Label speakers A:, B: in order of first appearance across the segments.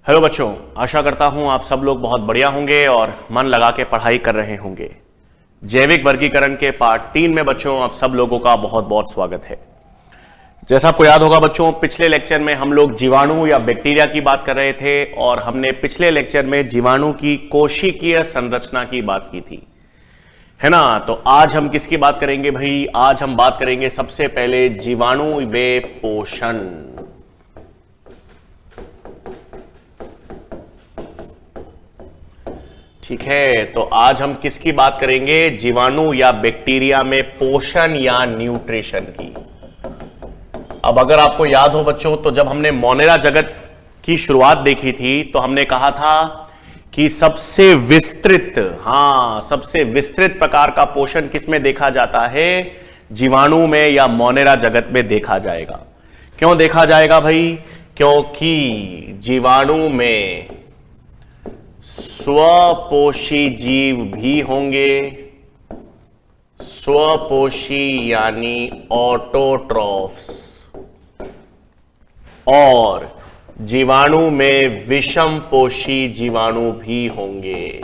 A: Hello बच्चों, आशा करता हूं आप सब लोग बहुत बढ़िया होंगे और मन लगा के पढ़ाई कर रहे होंगे। जैविक वर्गीकरण के पार्ट 3 में बच्चों आप सब लोगों का बहुत बहुत स्वागत है। जैसा आपको याद होगा बच्चों, पिछले लेक्चर में हम लोग जीवाणु या बैक्टीरिया की बात कर रहे थे और हमने पिछले लेक्चर में जीवाणु की कोशिकीय संरचना की बात की थी, है ना। तो आज हम किसकी बात करेंगे भाई? आज हम बात करेंगे सबसे पहले जीवाणु व पोषण। ठीक है, तो आज हम किसकी बात करेंगे? जीवाणु या बैक्टीरिया में पोषण या न्यूट्रिशन की। अब अगर आपको याद हो बच्चों, तो जब हमने मोनेरा जगत की शुरुआत देखी थी तो हमने कहा था कि सबसे विस्तृत प्रकार का पोषण किसमें देखा जाता है? जीवाणु में या मोनेरा जगत में देखा जाएगा। क्यों देखा जाएगा भाई? क्योंकि जीवाणु में स्वपोषी जीव भी होंगे, स्वपोषी यानी ऑटोट्रॉफ्स, और जीवाणु में विषम पोषी जीवाणु भी होंगे।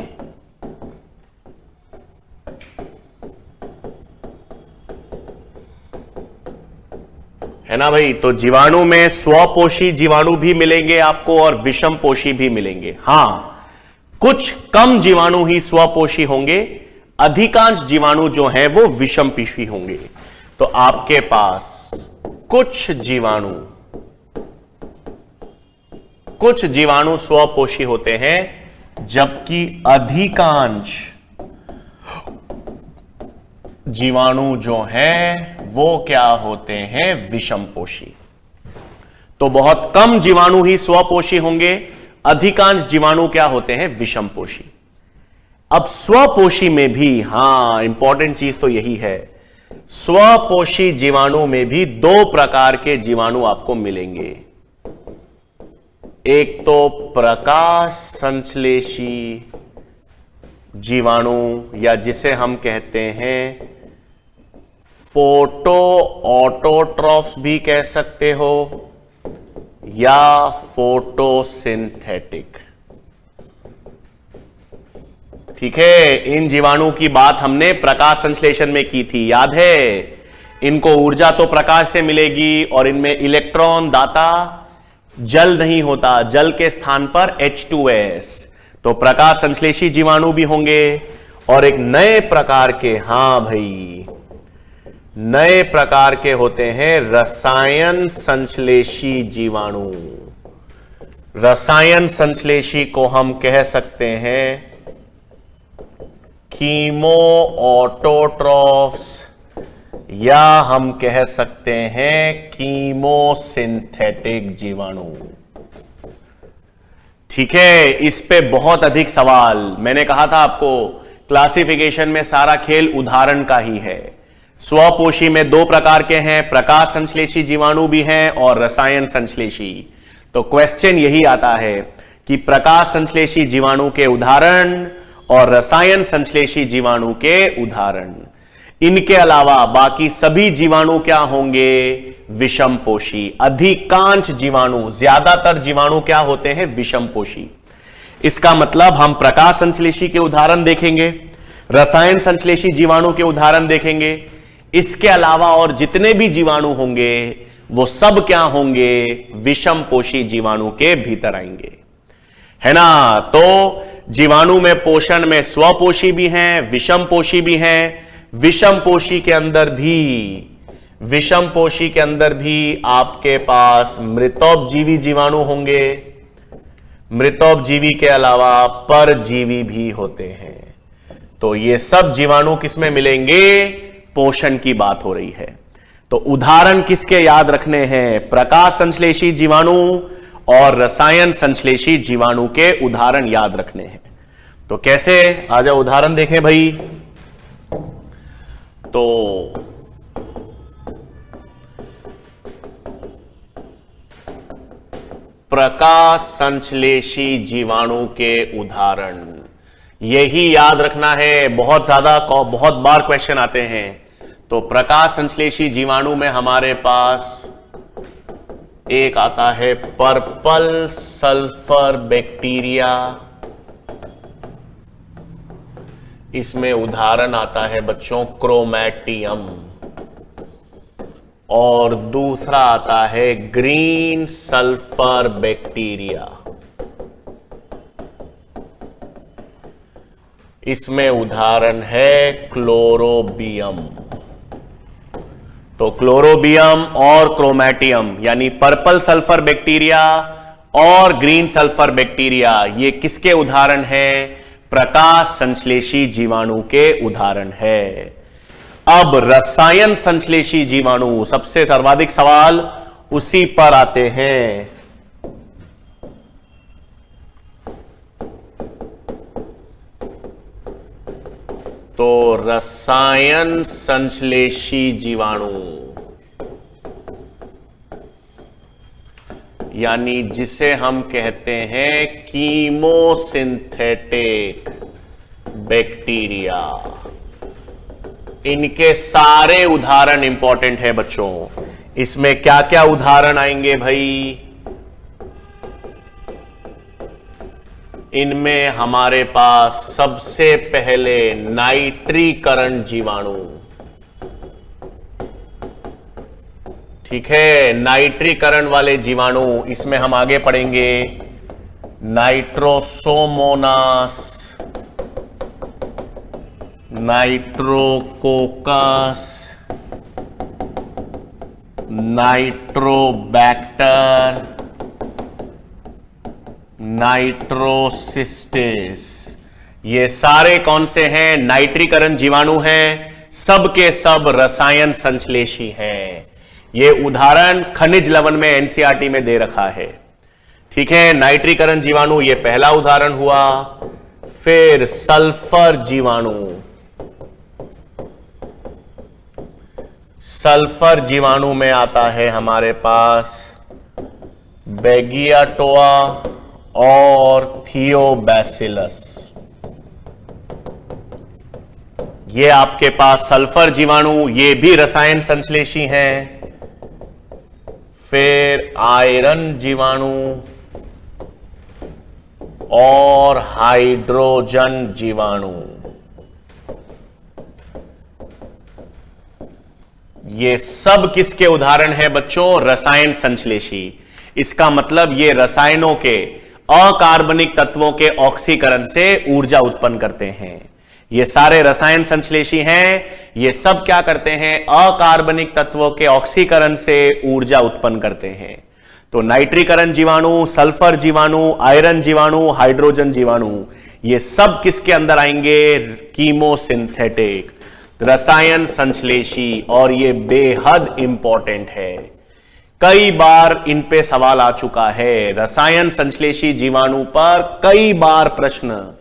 A: है ना भाई? तो जीवाणु में स्वपोषी जीवाणु भी मिलेंगे आपको और विषम पोषी भी मिलेंगे। हां, कुछ कम जीवाणु ही स्वपोषी होंगे, अधिकांश जीवाणु जो हैं वो विषम पोषी होंगे। तो आपके पास कुछ जीवाणु स्वपोषी होते हैं, जबकि अधिकांश जीवाणु जो हैं वो क्या होते हैं? विषम पोषी। तो बहुत कम जीवाणु ही स्वपोषी होंगे, अधिकांश जीवाणु क्या होते हैं? विषम पोषी। अब स्वपोषी में भी, इंपॉर्टेंट चीज तो यही है, स्वपोषी जीवाणु में भी दो प्रकार के जीवाणु आपको मिलेंगे। एक तो प्रकाश संश्लेषी जीवाणु, या जिसे हम कहते हैं फोटो ऑटोट्रॉफ्स भी कह सकते हो, या फोटोसिंथेटिक। ठीक है, इन जीवाणु की बात हमने प्रकाश संश्लेषण में की थी, याद है? इनको ऊर्जा तो प्रकाश से मिलेगी और इनमें इलेक्ट्रॉन दाता जल नहीं होता, जल के स्थान पर H2S। तो प्रकाश संश्लेषी जीवाणु भी होंगे और एक नए प्रकार के, नए प्रकार के होते हैं रसायन संश्लेषी जीवाणु। रसायन संश्लेषी को हम कह सकते हैं कीमो ऑटोट्रॉफ्स, या हम कह सकते हैं कीमोसिंथेटिक जीवाणु। ठीक है, इस पे बहुत अधिक सवाल। मैंने कहा था आपको, क्लासिफिकेशन में सारा खेल उदाहरण का ही है। स्वपोषी में दो प्रकार के हैं, प्रकाश संश्लेषी जीवाणु भी हैं और रसायन संश्लेषी। तो क्वेश्चन यही आता है कि प्रकाश संश्लेषी जीवाणु के उदाहरण और रसायन संश्लेषी जीवाणु के उदाहरण। इनके अलावा बाकी सभी जीवाणु क्या होंगे? विषम पोषी। अधिकांश जीवाणु, ज्यादातर जीवाणु क्या होते हैं? विषम पोषी। इसका मतलब हम प्रकाश संश्लेषी के उदाहरण देखेंगे, रसायन संश्लेषी जीवाणु के उदाहरण देखेंगे, इसके अलावा और जितने भी जीवाणु होंगे वो सब क्या होंगे? विषम पोषी जीवाणु के भीतर आएंगे, है ना। तो जीवाणु में पोषण में स्वपोषी भी हैं, विषम पोषी भी हैं। विषम पोषी के अंदर भी आपके पास मृतोपजीवी जीवाणु होंगे। मृतोपजीवी के अलावा परजीवी भी होते हैं। तो ये सब जीवाणु किसमें मिलेंगे? पोषण की बात हो रही है। तो उदाहरण किसके याद रखने हैं? प्रकाश संश्लेषी जीवाणु और रसायन संश्लेषी जीवाणु के उदाहरण याद रखने हैं। तो कैसे? आ जाओ उदाहरण देखें भाई। तो प्रकाश संश्लेषी जीवाणु के उदाहरण यही याद रखना है। बहुत बार क्वेश्चन आते हैं। तो प्रकाश संश्लेषी जीवाणु में हमारे पास एक आता है पर्पल सल्फर बैक्टीरिया, इसमें उदाहरण आता है बच्चों क्रोमैटियम, और दूसरा आता है ग्रीन सल्फर बैक्टीरिया, इसमें उदाहरण है क्लोरोबियम। तो क्लोरोबियम और क्रोमैटियम यानी पर्पल सल्फर बैक्टीरिया और ग्रीन सल्फर बैक्टीरिया, ये किसके उदाहरण हैं? प्रकाश संश्लेषी जीवाणु के उदाहरण है। अब रसायन संश्लेषी जीवाणु, सबसे सर्वाधिक सवाल उसी पर आते हैं। तो रसायन संश्लेषी जीवाणु यानी जिसे हम कहते हैं कीमोसिंथेटिक बैक्टीरिया, इनके सारे उदाहरण इंपॉर्टेंट है बच्चों। इसमें क्या क्या उदाहरण आएंगे भाई? इनमें हमारे पास सबसे पहले नाइट्रीकरण जीवाणु, ठीक है, नाइट्रीकरण वाले जीवाणु, इसमें हम आगे पढ़ेंगे नाइट्रोसोमोनास, नाइट्रोकोकस, नाइट्रोबैक्टर, नाइट्रोसिस्टिस। ये सारे कौन से हैं? नाइट्रीकरण जीवाणु हैं, सब के सब रसायन संश्लेषी हैं। ये उदाहरण खनिज लवण में एनसीईआरटी में दे रखा है, ठीक है। नाइट्रीकरण जीवाणु ये पहला उदाहरण हुआ। फिर सल्फर जीवाणु, सल्फर जीवाणु में आता है हमारे पास बेगियाटोआ और थियोबैसिलस। ये आपके पास सल्फर जीवाणु, ये भी रसायन संश्लेषी हैं। फिर आयरन जीवाणु और हाइड्रोजन जीवाणु, ये सब किसके उदाहरण है बच्चों? रसायन संश्लेषी। इसका मतलब ये रसायनों के अकार्बनिक तत्वों के ऑक्सीकरण से ऊर्जा उत्पन्न करते हैं। ये सारे रसायन संश्लेषी हैं। ये सब क्या करते हैं? अकार्बनिक तत्वों के ऑक्सीकरण से ऊर्जा उत्पन्न करते हैं। तो नाइट्रीकरण जीवाणु, सल्फर जीवाणु, आयरन जीवाणु, हाइड्रोजन जीवाणु, ये सब किसके अंदर आएंगे? कीमोसिंथेटिक, रसायन संश्लेषी। और ये बेहद इंपॉर्टेंट है, कई बार इन पे सवाल आ चुका है। रसायन संश्लेषी जीवाणु पर कई बार प्रश्न,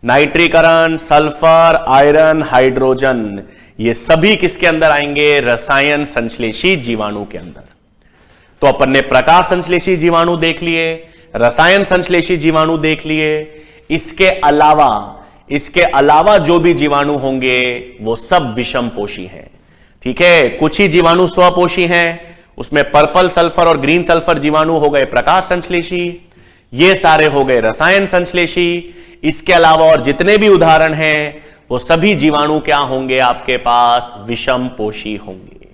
A: नाइट्रीकरण, सल्फर, आयरन, हाइड्रोजन, ये सभी किसके अंदर आएंगे? रसायन संश्लेषी जीवाणु के अंदर। तो अपन ने प्रकाश संश्लेषी जीवाणु देख लिए, रसायन संश्लेषी जीवाणु देख लिए। इसके अलावा जो भी जीवाणु होंगे वो सब विषमपोषी हैं, ठीक है। कुछ ही जीवाणु स्वपोषी हैं, उसमें पर्पल सल्फर और ग्रीन सल्फर जीवाणु हो गए प्रकाश संश्लेषी, ये सारे हो गए रसायन संश्लेषी। इसके अलावा और जितने भी उदाहरण हैं वो सभी जीवाणु क्या होंगे? आपके पास विषमपोषी होंगे,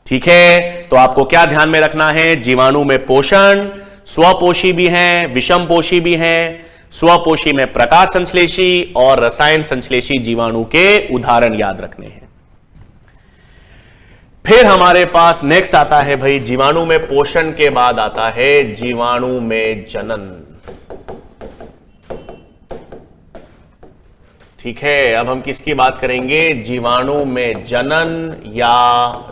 A: ठीक है। तो आपको क्या ध्यान में रखना है? जीवाणु में पोषण, स्वपोषी भी हैं, विषमपोषी भी हैं। स्वपोषी में प्रकाश संश्लेषी और रसायन संश्लेषी जीवाणु के उदाहरण याद रखने हैं। फिर हमारे पास नेक्स्ट आता है भाई, जीवाणु में पोषण के बाद आता है जीवाणु में जनन, ठीक है। अब हम किसकी बात करेंगे? जीवाणु में जनन या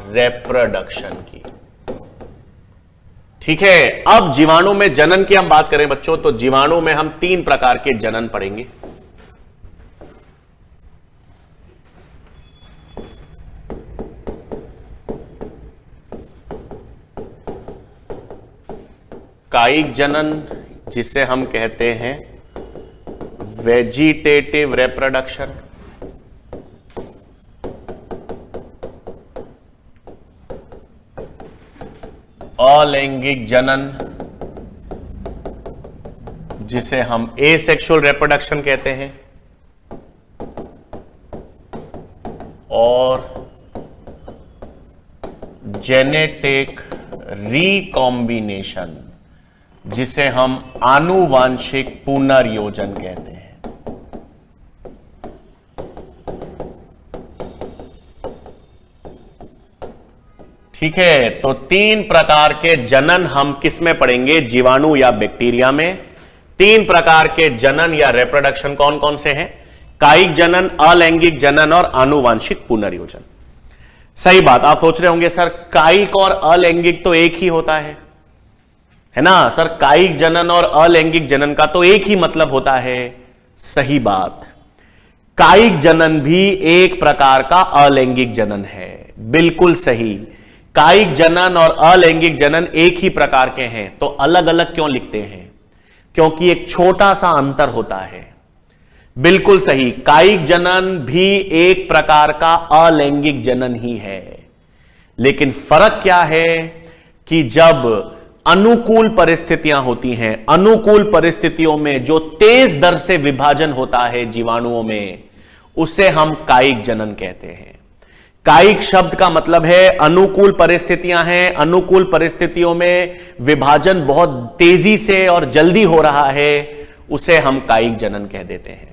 A: रिप्रोडक्शन की, ठीक है। अब जीवाणु में जनन की हम बात करें बच्चों, तो जीवाणु में हम 3 प्रकार के जनन पढ़ेंगे। कायिक जनन, जिसे हम कहते हैं वेजिटेटिव रिप्रोडक्शन, अलैंगिक जनन, जिसे हम एसेक्सुअल रिप्रोडक्शन कहते हैं, और जेनेटिक रिकॉम्बिनेशन, जिसे हम आनुवांशिक पुनर्योजन कहते हैं। ठीक है, तो 3 प्रकार के जनन हम किस में पढ़ेंगे, जीवाणु या बैक्टीरिया में। 3 प्रकार के जनन या रिप्रोडक्शन कौन कौन से हैं? कायिक जनन, अलैंगिक जनन और आनुवांशिक पुनर्योजन। सही बात, आप सोच रहे होंगे सर कायिक और अलैंगिक तो एक ही होता है ना सर, कायिक जनन और अलैंगिक जनन का तो एक ही मतलब होता है। सही बात, कायिक जनन भी एक प्रकार का अलैंगिक जनन है, बिल्कुल सही। कायिक जनन और अलैंगिक जनन एक ही प्रकार के हैं, तो अलग अलग क्यों लिखते हैं? क्योंकि एक छोटा सा अंतर होता है। बिल्कुल सही, कायिक जनन भी एक प्रकार का अलैंगिक जनन ही है, लेकिन फर्क क्या है कि जब अनुकूल परिस्थितियां होती हैं, अनुकूल परिस्थितियों में जो तेज दर से विभाजन होता है जीवाणुओं में, उसे हम कायिक जनन कहते हैं। कायिक शब्द का मतलब है अनुकूल परिस्थितियां हैं, अनुकूल परिस्थितियों में विभाजन बहुत तेजी से और जल्दी हो रहा है, उसे हम कायिक जनन कह देते हैं।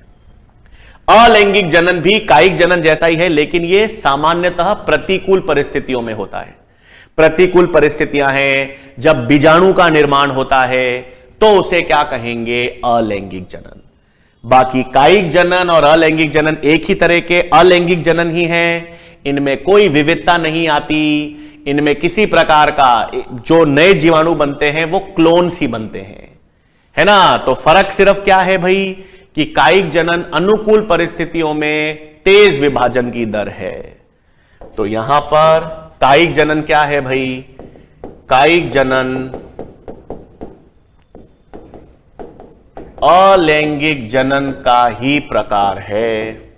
A: अलैंगिक जनन भी कायिक जनन जैसा ही है, लेकिन यह सामान्यतः प्रतिकूल परिस्थितियों में होता है। प्रतिकूल परिस्थितियां हैं, जब बीजाणु का निर्माण होता है तो उसे क्या कहेंगे, अलैंगिक जनन। बाकी कायिक जनन और अलैंगिक जनन एक ही तरह के अलैंगिक जनन ही हैं, इनमें कोई विविधता नहीं आती, इनमें किसी प्रकार का जो नए जीवाणु बनते हैं वो क्लोन्स ही बनते हैं, है ना। तो फर्क सिर्फ क्या है भाई कि कायिक जनन अनुकूल परिस्थितियों में तेज विभाजन की दर है। तो यहां पर कायिक जनन क्या है भाई, कायिक जनन अलैंगिक जनन का ही प्रकार है,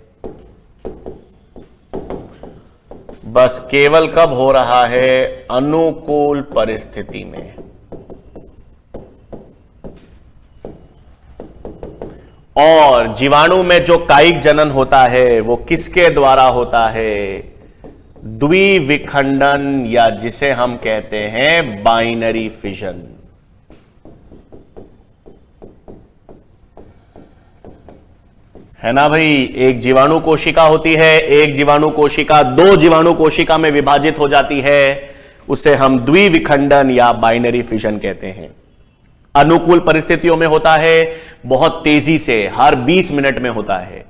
A: बस केवल कब हो रहा है, अनुकूल परिस्थिति में। और जीवाणु में जो कायिक जनन होता है वो किसके द्वारा होता है, द्विविखंडन, या जिसे हम कहते हैं बाइनरी फिजन। है ना भाई, एक जीवाणु कोशिका होती है, एक जीवाणु कोशिका 2 जीवाणु कोशिका में विभाजित हो जाती है, उसे हम द्विविखंडन या बाइनरी फिजन कहते हैं। अनुकूल परिस्थितियों में होता है, बहुत तेजी से, हर 20 मिनट में होता है।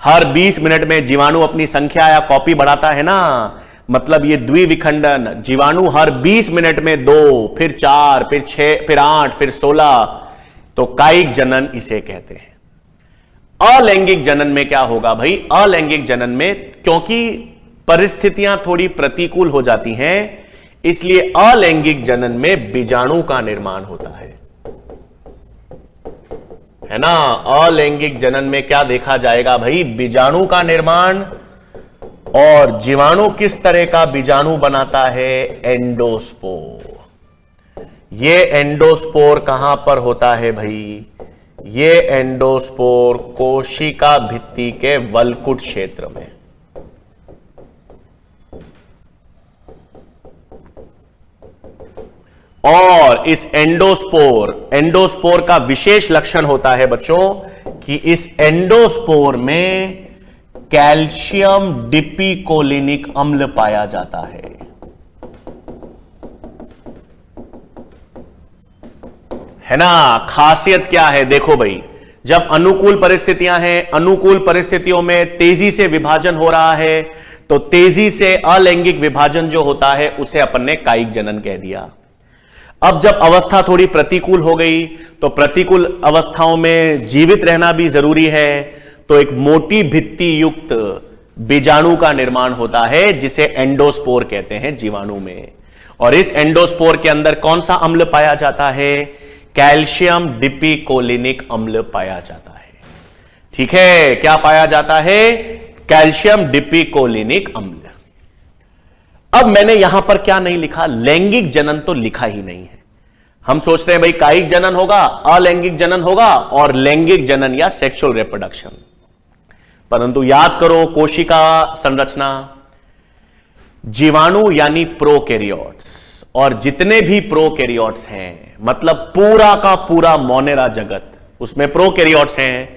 A: हर 20 मिनट में जीवाणु अपनी संख्या या कॉपी बढ़ाता है ना, मतलब ये द्विविखंडन, जीवाणु हर 20 मिनट में 2, फिर 4, फिर 6, फिर 8, फिर 16, तो कायिक जनन इसे कहते हैं। अलैंगिक जनन में क्या होगा भाई, अलैंगिक जनन में क्योंकि परिस्थितियां थोड़ी प्रतिकूल हो जाती हैं, इसलिए अलैंगिक जनन में बीजाणु का निर्माण होता है ना। अलैंगिक जनन में क्या देखा जाएगा भाई, बीजाणु का निर्माण। और जीवाणु किस तरह का बीजाणु बनाता है, एंडोस्पोर। ये एंडोस्पोर कहां पर होता है भाई, ये एंडोस्पोर कोशिका भित्ति के वलकुट क्षेत्र में। और इस एंडोस्पोर का विशेष लक्षण होता है बच्चों कि इस एंडोस्पोर में कैल्शियम डिपिकोलिनिक अम्ल पाया जाता है। है ना, खासियत क्या है देखो भाई, जब अनुकूल परिस्थितियां हैं, अनुकूल परिस्थितियों में तेजी से विभाजन हो रहा है, तो तेजी से अलैंगिक विभाजन जो होता है उसे अपन ने कायिक जनन कह दिया। अब जब अवस्था थोड़ी प्रतिकूल हो गई, तो प्रतिकूल अवस्थाओं में जीवित रहना भी जरूरी है, तो एक मोटी भित्ति युक्त बीजाणु का निर्माण होता है जिसे एंडोस्पोर कहते हैं जीवाणु में। और इस एंडोस्पोर के अंदर कौन सा अम्ल पाया जाता है, कैल्शियम डिपिकोलिनिक अम्ल पाया जाता है। ठीक है, क्या पाया जाता है, कैल्शियम डिपिकोलिनिक अम्ल। अब मैंने यहां पर क्या नहीं लिखा, लैंगिक जनन तो लिखा ही नहीं है। हम सोचते हैं भाई कायिक जनन होगा, अलैंगिक जनन होगा और लैंगिक जनन या सेक्सुअल रिप्रोडक्शन। परंतु याद करो कोशिका संरचना, जीवाणु यानी प्रोकैरियोट्स, और जितने भी प्रोकैरियोट्स हैं, मतलब पूरा का पूरा मोनेरा जगत, उसमें प्रोकैरियोट्स हैं।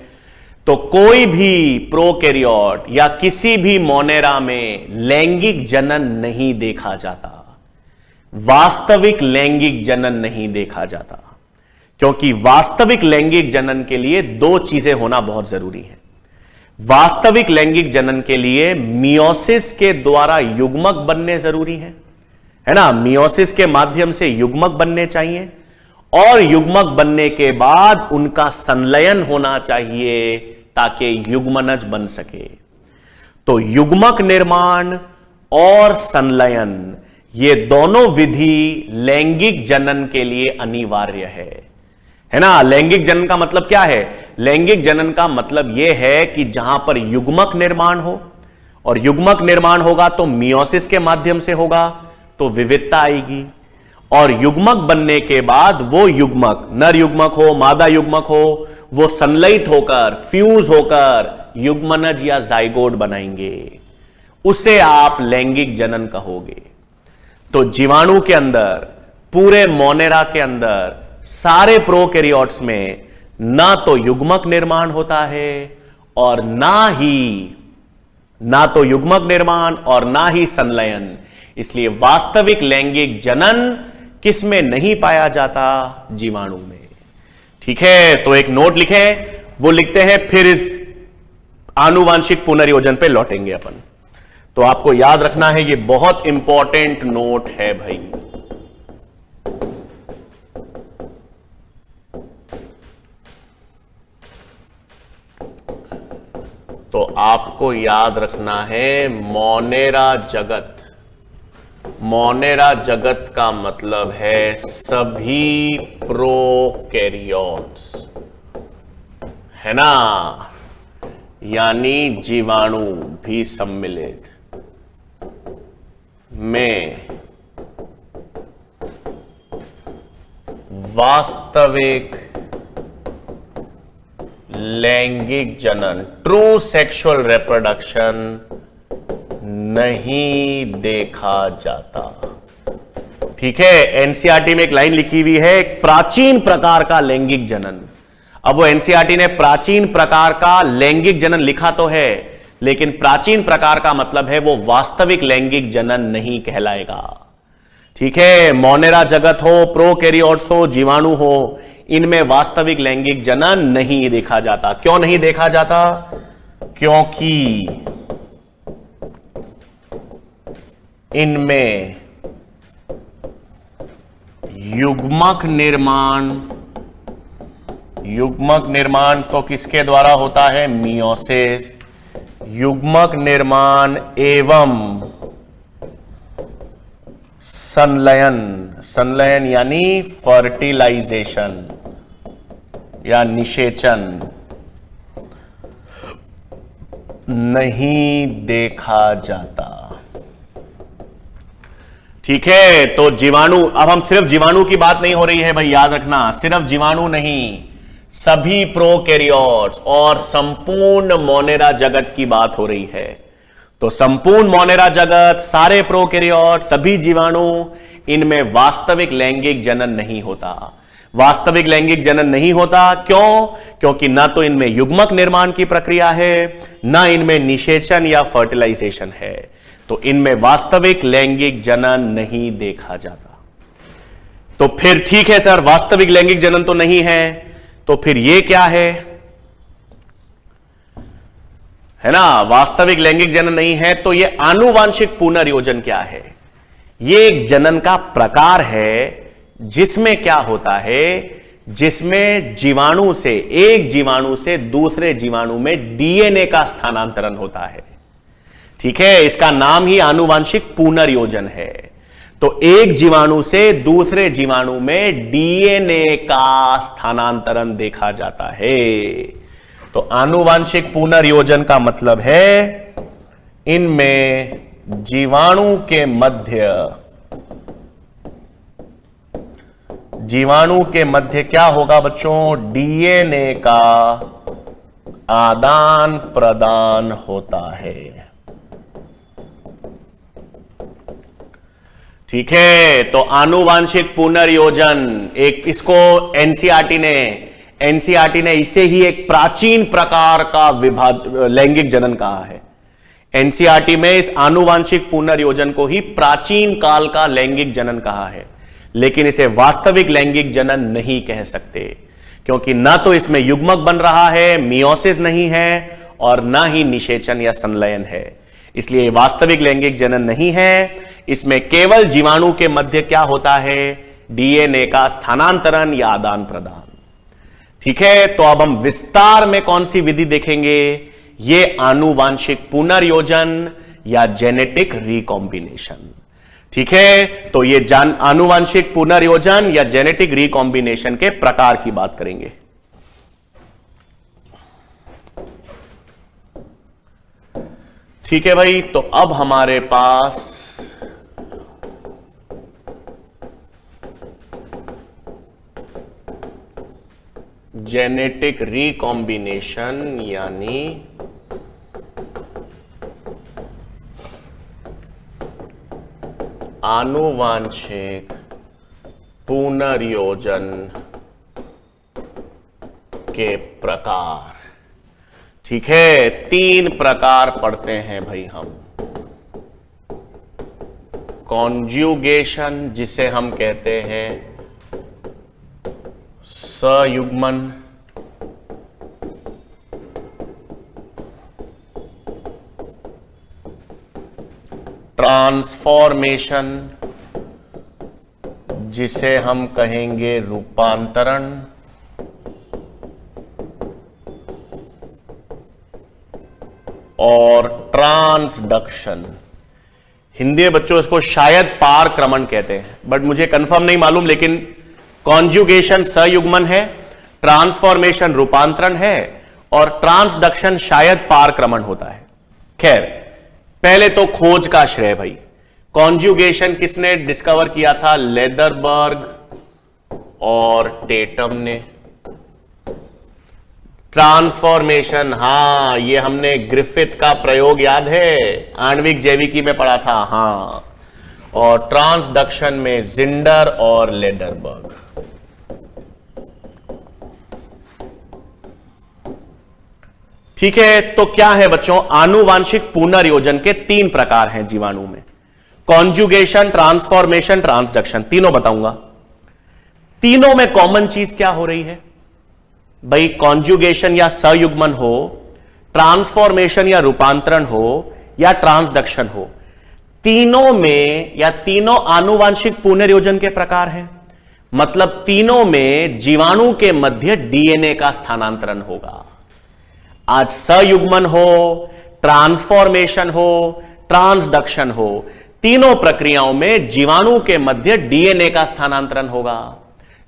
A: तो कोई भी प्रोकैरियोट या किसी भी मोनेरा में लैंगिक जनन नहीं देखा जाता, वास्तविक लैंगिक जनन नहीं देखा जाता, क्योंकि वास्तविक लैंगिक जनन के लिए दो चीजें होना बहुत जरूरी है। वास्तविक लैंगिक जनन के लिए मियोसिस के द्वारा युग्मक बनने जरूरी है ना, मियोसिस के माध्यम से युग्मक बनने चाहिए, और युग्मक बनने के बाद उनका संलयन होना चाहिए ताकि युग्मनज बन सके। तो युग्मक निर्माण और संलयन, ये दोनों विधि लैंगिक जनन के लिए अनिवार्य है ना। लैंगिक जनन का मतलब क्या है? लैंगिक जनन का मतलब यह है कि जहां पर युग्मक निर्माण हो, और युग्मक निर्माण होगा तो मियोसिस के माध्यम से होगा, तो विविधता आएगी, और युग्मक बनने के बाद वो युग्मक, नर युग्मक हो मादा युग्मक हो, वो संलयित होकर फ्यूज होकर युग्मनज या जाइगोट बनाएंगे, उसे आप लैंगिक जनन कहोगे। तो जीवाणु के अंदर, पूरे मोनेरा के अंदर, सारे प्रोकैरियोट्स में ना तो युग्मक निर्माण होता है और ना तो युग्मक निर्माण और ना ही संलयन। इसलिए वास्तविक लैंगिक जनन किसमें नहीं पाया जाता? जीवाणु में। ठीक है, तो एक नोट लिखें, वो लिखते हैं फिर इस आनुवांशिक पुनर्योजन पे लौटेंगे अपन। तो आपको याद रखना है, ये बहुत इंपॉर्टेंट नोट है भाई। तो आपको याद रखना है मोनेरा जगत। मोनेरा जगत का मतलब है सभी प्रोकैरियोट्स, है ना, यानी जीवाणु भी सम्मिलित में वास्तविक लैंगिक जनन, ट्रू सेक्सुअल रिप्रोडक्शन नहीं देखा जाता। ठीक है, एनसीईआरटी में एक लाइन लिखी हुई है, एक प्राचीन प्रकार का लैंगिक जनन। अब वो एनसीईआरटी ने प्राचीन प्रकार का लैंगिक जनन लिखा तो है, लेकिन प्राचीन प्रकार का मतलब है वो वास्तविक लैंगिक जनन नहीं कहलाएगा। ठीक है, मोनेरा जगत हो, प्रोकैरियोट्स हो, जीवाणु हो, इनमें वास्तविक लैंगिक जनन नहीं देखा जाता। क्यों नहीं देखा जाता? क्योंकि इनमें युग्मक निर्माण तो किसके द्वारा होता है? मियोसिस। युग्मक निर्माण एवं संलयन यानी फर्टिलाइजेशन या निषेचन नहीं देखा जाता। ठीक है, तो जीवाणु, अब हम सिर्फ जीवाणु की बात नहीं हो रही है भाई, याद रखना, सिर्फ जीवाणु नहीं, सभी प्रोकैरियोट्स और संपूर्ण मोनेरा जगत की बात हो रही है। तो संपूर्ण मोनेरा जगत, सारे प्रोकैरियोट, सभी जीवाणु, इनमें वास्तविक लैंगिक जनन नहीं होता। वास्तविक लैंगिक जनन नहीं होता क्यों? क्योंकि ना तो इनमें युग्मक निर्माण की प्रक्रिया है, ना इनमें निषेचन या फर्टिलाइजेशन है। तो इनमें वास्तविक लैंगिक जनन नहीं देखा जाता। तो फिर ठीक है सर, वास्तविक लैंगिक जनन तो नहीं है, तो फिर ये क्या है ना, वास्तविक लैंगिक जनन नहीं है, तो ये आनुवांशिक पुनर्योजन क्या है? ये एक जनन का प्रकार है जिसमें क्या होता है, जिसमें जीवाणु से, एक जीवाणु से दूसरे जीवाणु में डीएनए का स्थानांतरण होता है। ठीक है, इसका नाम ही आनुवांशिक पुनर्योजन है। तो एक जीवाणु से दूसरे जीवाणु में डीएनए का स्थानांतरण देखा जाता है। तो आनुवांशिक पुनर्योजन का मतलब है इनमें जीवाणु के मध्य क्या होगा बच्चों? डीएनए का आदान प्रदान होता है। ठीक है, तो आनुवांशिक पुनर्योजन, एक इसको एनसीईआरटी ने इसे ही एक प्राचीन प्रकार का लैंगिक जनन कहा है। एनसीईआरटी में इस आनुवांशिक पुनर्योजन को ही प्राचीन काल का लैंगिक जनन कहा है, लेकिन इसे वास्तविक लैंगिक जनन नहीं कह सकते, क्योंकि ना तो इसमें युग्मक बन रहा है, मियोसिस नहीं है, और ना ही निषेचन या संलयन है। इसलिए वास्तविक लैंगिक जनन नहीं है। इसमें केवल जीवाणु के मध्य क्या होता है? डीएनए का स्थानांतरण या आदान प्रदान। ठीक है, तो अब हम विस्तार में कौन सी विधि देखेंगे? ये आनुवांशिक पुनर्योजन या जेनेटिक रिकॉम्बिनेशन। ठीक है, तो ये आनुवांशिक पुनर्योजन या जेनेटिक रिकॉम्बिनेशन के प्रकार की बात करेंगे। ठीक है भाई, तो अब हमारे पास जेनेटिक रिकॉम्बिनेशन यानी आनुवांशिक पुनर्योजन के प्रकार। ठीक है, 3 प्रकार पढ़ते हैं भाई हम। कॉन्जुगेशन, जिसे हम कहते हैं सयुग्मन, ट्रांसफॉर्मेशन, जिसे हम कहेंगे रूपांतरण, और ट्रांसडक्शन। हिंदी में बच्चों इसको शायद पारक्रमण कहते हैं, बट मुझे कंफर्म नहीं मालूम, लेकिन कॉन्जुगेशन सयुग्मन है, ट्रांसफॉर्मेशन रूपांतरण है, और ट्रांसडक्शन शायद पारक्रमण होता है। खैर, पहले तो खोज का श्रेय भाई। कॉन्जुगेशन किसने डिस्कवर किया था? लेदरबर्ग और टेटम ने। ट्रांसफॉर्मेशन, हां, ये हमने ग्रिफिथ का प्रयोग याद है, आणविक जैविकी में पढ़ा था। हां, और ट्रांसडक्शन में जिंडर और लेडरबर्ग। ठीक है, तो क्या है बच्चों? आनुवांशिक पुनर्योजन के 3 प्रकार हैं जीवाणु में। कॉन्जुगेशन, ट्रांसफॉर्मेशन, ट्रांसडक्शन, तीनों बताऊंगा। तीनों में कॉमन चीज क्या हो रही है भाई? कॉन्जुगेशन या सयुग्मन हो, ट्रांसफॉर्मेशन या रूपांतरण हो, या ट्रांसडक्शन हो, तीनों में या तीनों आनुवांशिक पुनर्योजन के प्रकार हैं। मतलब तीनों में जीवाणु के मध्य डीएनए का स्थानांतरण होगा। आज सयुग्मन हो, ट्रांसफॉर्मेशन हो, ट्रांसडक्शन हो, तीनों प्रक्रियाओं में जीवाणु के मध्य डीएनए का स्थानांतरण होगा,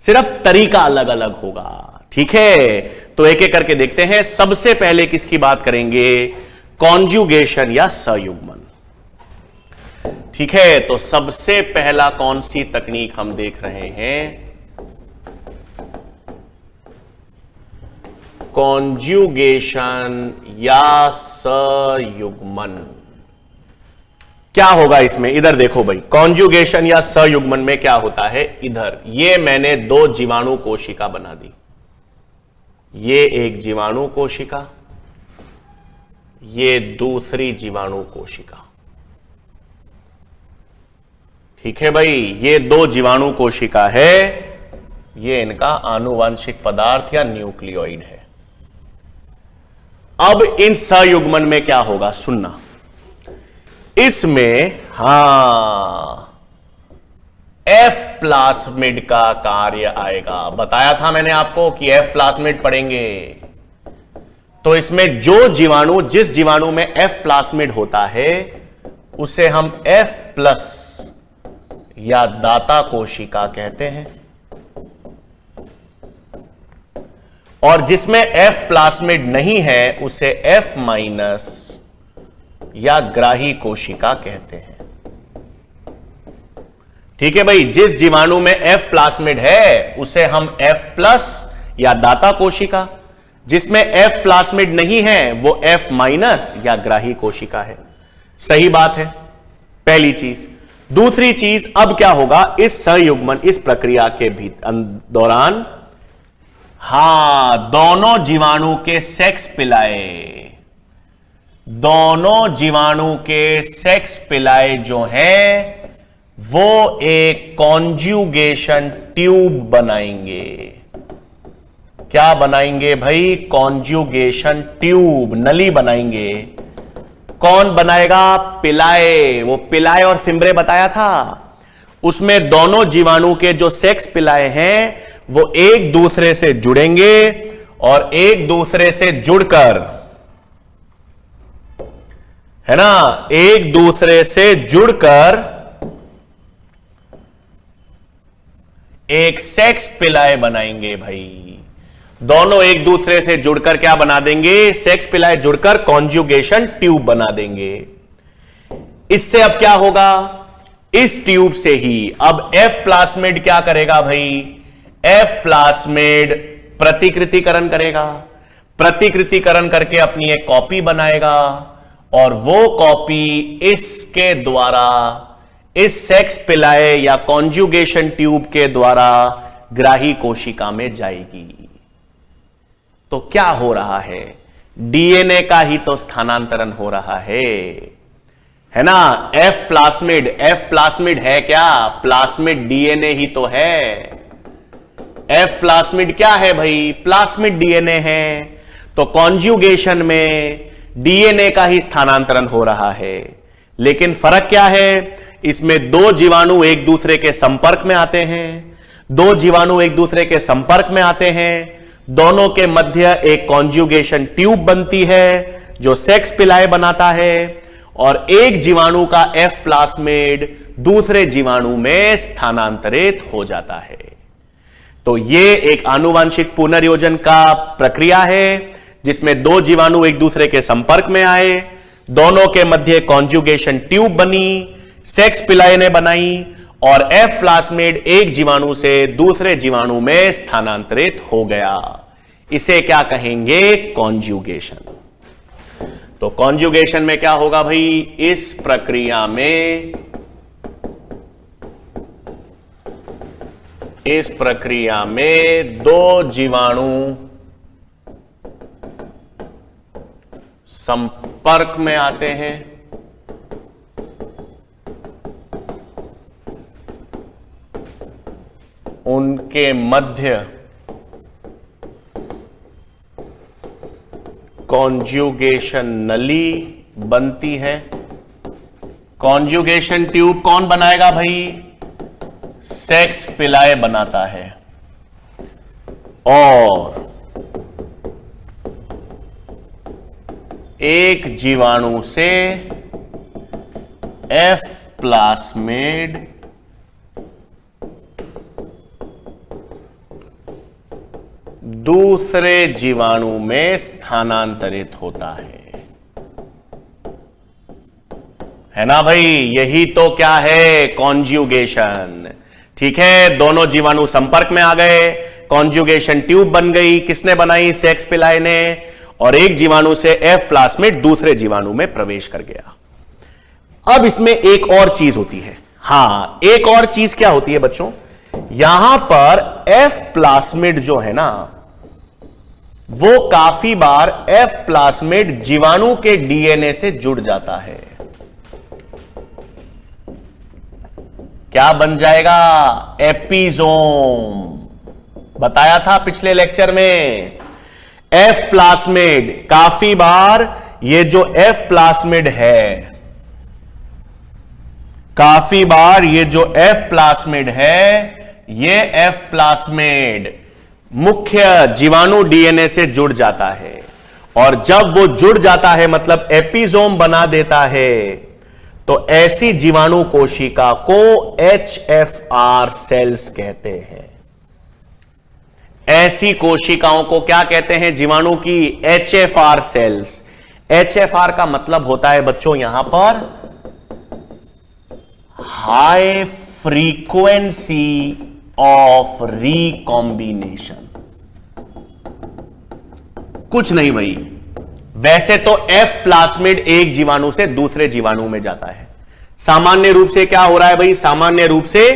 A: सिर्फ तरीका अलग अलग होगा। ठीक है, तो एक एक करके देखते हैं। सबसे पहले किसकी बात करेंगे? कॉन्जुगेशन या सयुग्मन। ठीक है, तो सबसे पहला कौन सी तकनीक हम देख रहे हैं? कॉन्जुगेशन या सयुग्मन। क्या होगा इसमें? इधर देखो भाई, कॉन्जुगेशन या सयुग्मन में क्या होता है? इधर ये मैंने 2 जीवाणु कोशिका बना दी। ये एक जीवाणु कोशिका, ये दूसरी जीवाणु कोशिका। ठीक है भाई, ये 2 जीवाणु कोशिका है, ये इनका आनुवांशिक पदार्थ या न्यूक्लियोइड है। अब इन सयुग्मन में क्या होगा? सुनना, इसमें एफ प्लास्मिड का कार्य आएगा। बताया था मैंने आपको कि एफ प्लास्मिड पढ़ेंगे। तो इसमें जो जीवाणु, जिस जीवाणु में एफ प्लास्मिड होता है, उसे हम एफ प्लस या दाता कोशिका कहते हैं, और जिसमें एफ प्लास्मिड नहीं है उसे एफ माइनस या ग्राही कोशिका कहते हैं। ठीक है भाई, जिस जीवाणु में F प्लास्मिड है उसे हम F प्लस या दाता कोशिका, जिसमें F प्लास्मिड नहीं है वो F माइनस या ग्राही कोशिका है। सही बात है, पहली चीज। दूसरी चीज, अब क्या होगा इस संयुग्मन, इस प्रक्रिया के दौरान, हां, दोनों जीवाणु के सेक्स पिलाए, दोनों जीवाणु के सेक्स पिलाए जो हैं वो एक कॉन्जुगेशन ट्यूब बनाएंगे। क्या बनाएंगे भाई? कॉन्जुगेशन ट्यूब, नली बनाएंगे। कौन बनाएगा? पिलाए। वो पिलाए और फिम्बरे बताया था, उसमें दोनों जीवाणु के जो सेक्स पिलाए हैं वो एक दूसरे से जुड़ेंगे और एक दूसरे से जुड़कर, है ना, एक दूसरे से जुड़कर एक सेक्स पिलाए बनाएंगे भाई। दोनों एक दूसरे से जुड़कर क्या बना देंगे? सेक्स पिलाए जुड़कर कॉन्जुगेशन ट्यूब बना देंगे। इससे अब क्या होगा? इस ट्यूब से ही अब F प्लास्मिड क्या करेगा भाई? F प्लास्मिड प्रतिकृतिकरण करेगा, प्रतिकृतिकरण करके अपनी एक कॉपी बनाएगा और वो कॉपी इसके द्वारा, इस सेक्स पिलाए या कॉन्जुगेशन ट्यूब के द्वारा ग्राही कोशिका में जाएगी। तो क्या हो रहा है? डीएनए का ही तो स्थानांतरण हो रहा है ना। F प्लास्मिड है क्या? प्लास्मिड डीएनए ही तो है। F प्लास्मिड क्या है भाई? प्लास्मिड डीएनए है। तो कॉन्जुगेशन में डीएनए का ही स्थानांतरण हो रहा है, लेकिन फर्क क्या है? इसमें दो जीवाणु एक दूसरे के संपर्क में आते हैं, दो जीवाणु एक दूसरे के संपर्क में आते हैं, दोनों के मध्य एक कॉन्जुगेशन ट्यूब बनती है जो सेक्स पिलाए बनाता है और एक जीवाणु का F प्लास्मिड दूसरे जीवाणु में स्थानांतरित हो जाता है। तो यह एक आनुवांशिक पुनर्योजन का प्रक्रिया है जिसमें दो जीवाणु एक दूसरे के संपर्क में आए, दोनों के मध्य कॉन्जुगेशन ट्यूब बनी, सेक्स पिलाए ने बनाई और F प्लास्मिड एक जीवाणु से दूसरे जीवाणु में स्थानांतरित हो गया। इसे क्या कहेंगे? कॉन्जुगेशन। तो कॉन्जुगेशन में क्या होगा भाई? इस प्रक्रिया में दो जीवाणु संपर्क में आते हैं, उनके मध्य कॉन्जुगेशन नली बनती है। कॉन्जुगेशन ट्यूब कौन बनाएगा भाई? सेक्स पिलाए बनाता है और एक जीवाणु से F प्लास्मिड दूसरे जीवाणु में स्थानांतरित होता है ना भाई? यही तो क्या है? कॉन्जुगेशन। ठीक है, दोनों जीवाणु संपर्क में आ गए, कॉन्जुगेशन ट्यूब बन गई। किसने बनाई? सेक्स पिलाए ने। और एक जीवाणु से F प्लास्मिड दूसरे जीवाणु में प्रवेश कर गया। अब इसमें एक और चीज होती है। हां, एक और चीज क्या होती है बच्चों? यहां पर F प्लास्मिड जो है ना, वो काफी बार F प्लास्मिड जीवाणु के डीएनए से जुड़ जाता है। क्या बन जाएगा? एपिसोम। बताया था पिछले लेक्चर में। F प्लास्मिड, काफी बार ये जो F प्लास्मिड है, काफी बार ये जो F प्लास्मिड है, ये F प्लास्मिड मुख्य जीवाणु डीएनए से जुड़ जाता है और जब वो जुड़ जाता है मतलब एपिसोम बना देता है, तो ऐसी जीवाणु कोशिका को HFR सेल्स कहते हैं। ऐसी कोशिकाओं को क्या कहते हैं? जीवाणु की HFR सेल्स। HFR का मतलब होता है बच्चों यहां पर हाई फ्रीक्वेंसी ऑफ रिकॉम्बिनेशन। कुछ नहीं भाई, वैसे तो F प्लास्मिड एक जीवाणु से दूसरे जीवाणु में जाता है। सामान्य रूप से क्या हो रहा है भाई, सामान्य रूप से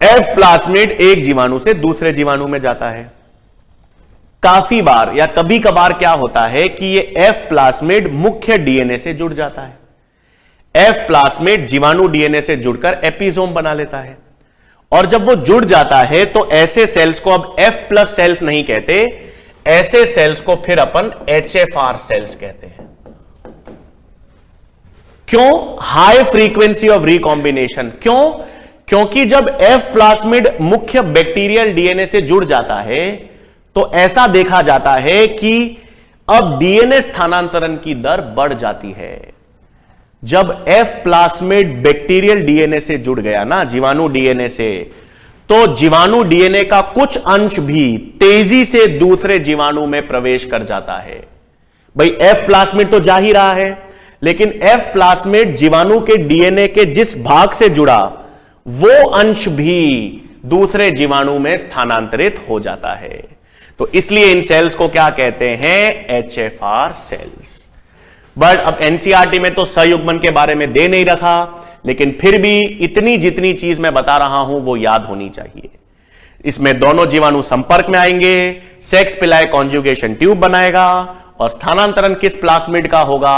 A: F प्लास्मिड एक जीवाणु से दूसरे जीवाणु में जाता है। काफी बार या कभी कभार क्या होता है कि ये F प्लास्मिड मुख्य डीएनए से जुड़ जाता है। F प्लास्मिड जीवाणु डीएनए से जुड़कर एपिसोम बना लेता है, और जब वो जुड़ जाता है तो ऐसे सेल्स को अब F प्लस सेल्स नहीं कहते, ऐसे सेल्स को फिर अपन HFR सेल्स कहते हैं। क्यों? High frequency of recombination. क्यों? क्योंकि जब F प्लास्मिड मुख्य बैक्टीरियल डीएनए से जुड़ जाता है तो ऐसा देखा जाता है कि अब डीएनए स्थानांतरण की दर बढ़ जाती है। जब F प्लास्मिड बैक्टीरियल डीएनए से जुड़ गया ना, जीवाणु डीएनए से, तो जीवाणु डीएनए का कुछ अंश भी तेजी से दूसरे जीवाणु में प्रवेश कर जाता है। भाई F प्लास्मिड तो जा ही रहा है, लेकिन F प्लास्मिड जीवाणु के डीएनए के जिस भाग से जुड़ा वो अंश भी दूसरे जीवाणु में स्थानांतरित हो जाता है। तो इसलिए इन सेल्स को क्या कहते हैं? HFR cells. बट अब एनसीईआरटी में तो सयुग्मन के बारे में दे नहीं रखा, लेकिन फिर भी इतनी जितनी चीज मैं बता रहा हूं वो याद होनी चाहिए। इसमें दोनों जीवाणु संपर्क में आएंगे, सेक्स पिलाए कॉन्जुगेशन ट्यूब बनाएगा, और स्थानांतरण किस प्लास्मिड का होगा?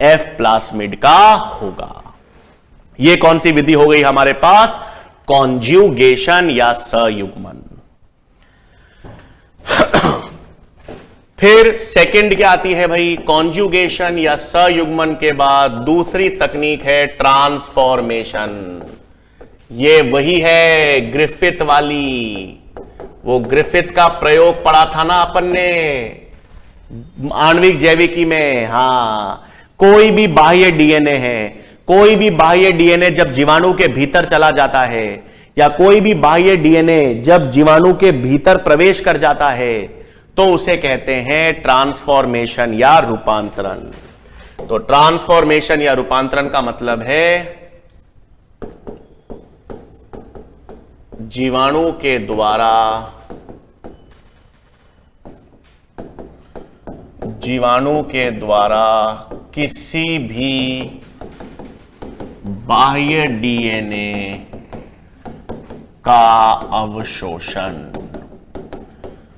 A: F प्लास्मिड का होगा। यह कौन सी विधि हो गई हमारे पास? कॉन्जुगेशन या सयुग्मन। फिर सेकंड क्या आती है भाई? कॉन्जुगेशन या सयुग्मन के बाद दूसरी तकनीक है ट्रांसफॉर्मेशन। ये वही है ग्रिफिथ वाली, वो ग्रिफिथ का प्रयोग पढ़ा था ना अपन ने आणविक जैविकी में। हां, कोई भी बाह्य डीएनए है, कोई भी बाह्य डीएनए जब जीवाणु के भीतर चला जाता है, या कोई भी बाह्य डीएनए जब जीवाणु के भीतर प्रवेश कर जाता है, तो उसे कहते हैं ट्रांसफॉर्मेशन या रूपांतरण। तो ट्रांसफॉर्मेशन या रूपांतरण का मतलब है जीवाणु के द्वारा किसी भी बाह्य डीएनए का अवशोषण।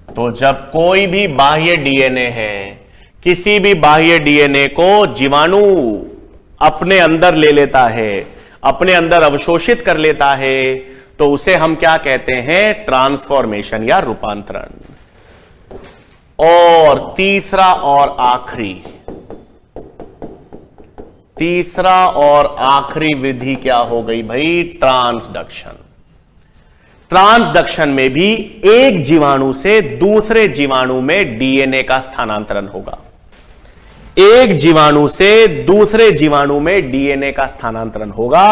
A: तो जब कोई भी बाह्य डीएनए है, किसी भी बाह्य डीएनए को जीवाणु अपने अंदर ले लेता है, अपने अंदर अवशोषित कर लेता है, तो उसे हम क्या कहते हैं? ट्रांसफॉर्मेशन या रूपांतरण। और तीसरा और आखिरी विधि क्या हो गई भाई? ट्रांसडक्शन। ट्रांसडक्शन में भी एक जीवाणु से दूसरे जीवाणु में डीएनए का स्थानांतरण होगा। एक जीवाणु से दूसरे जीवाणु में डीएनए का स्थानांतरण होगा,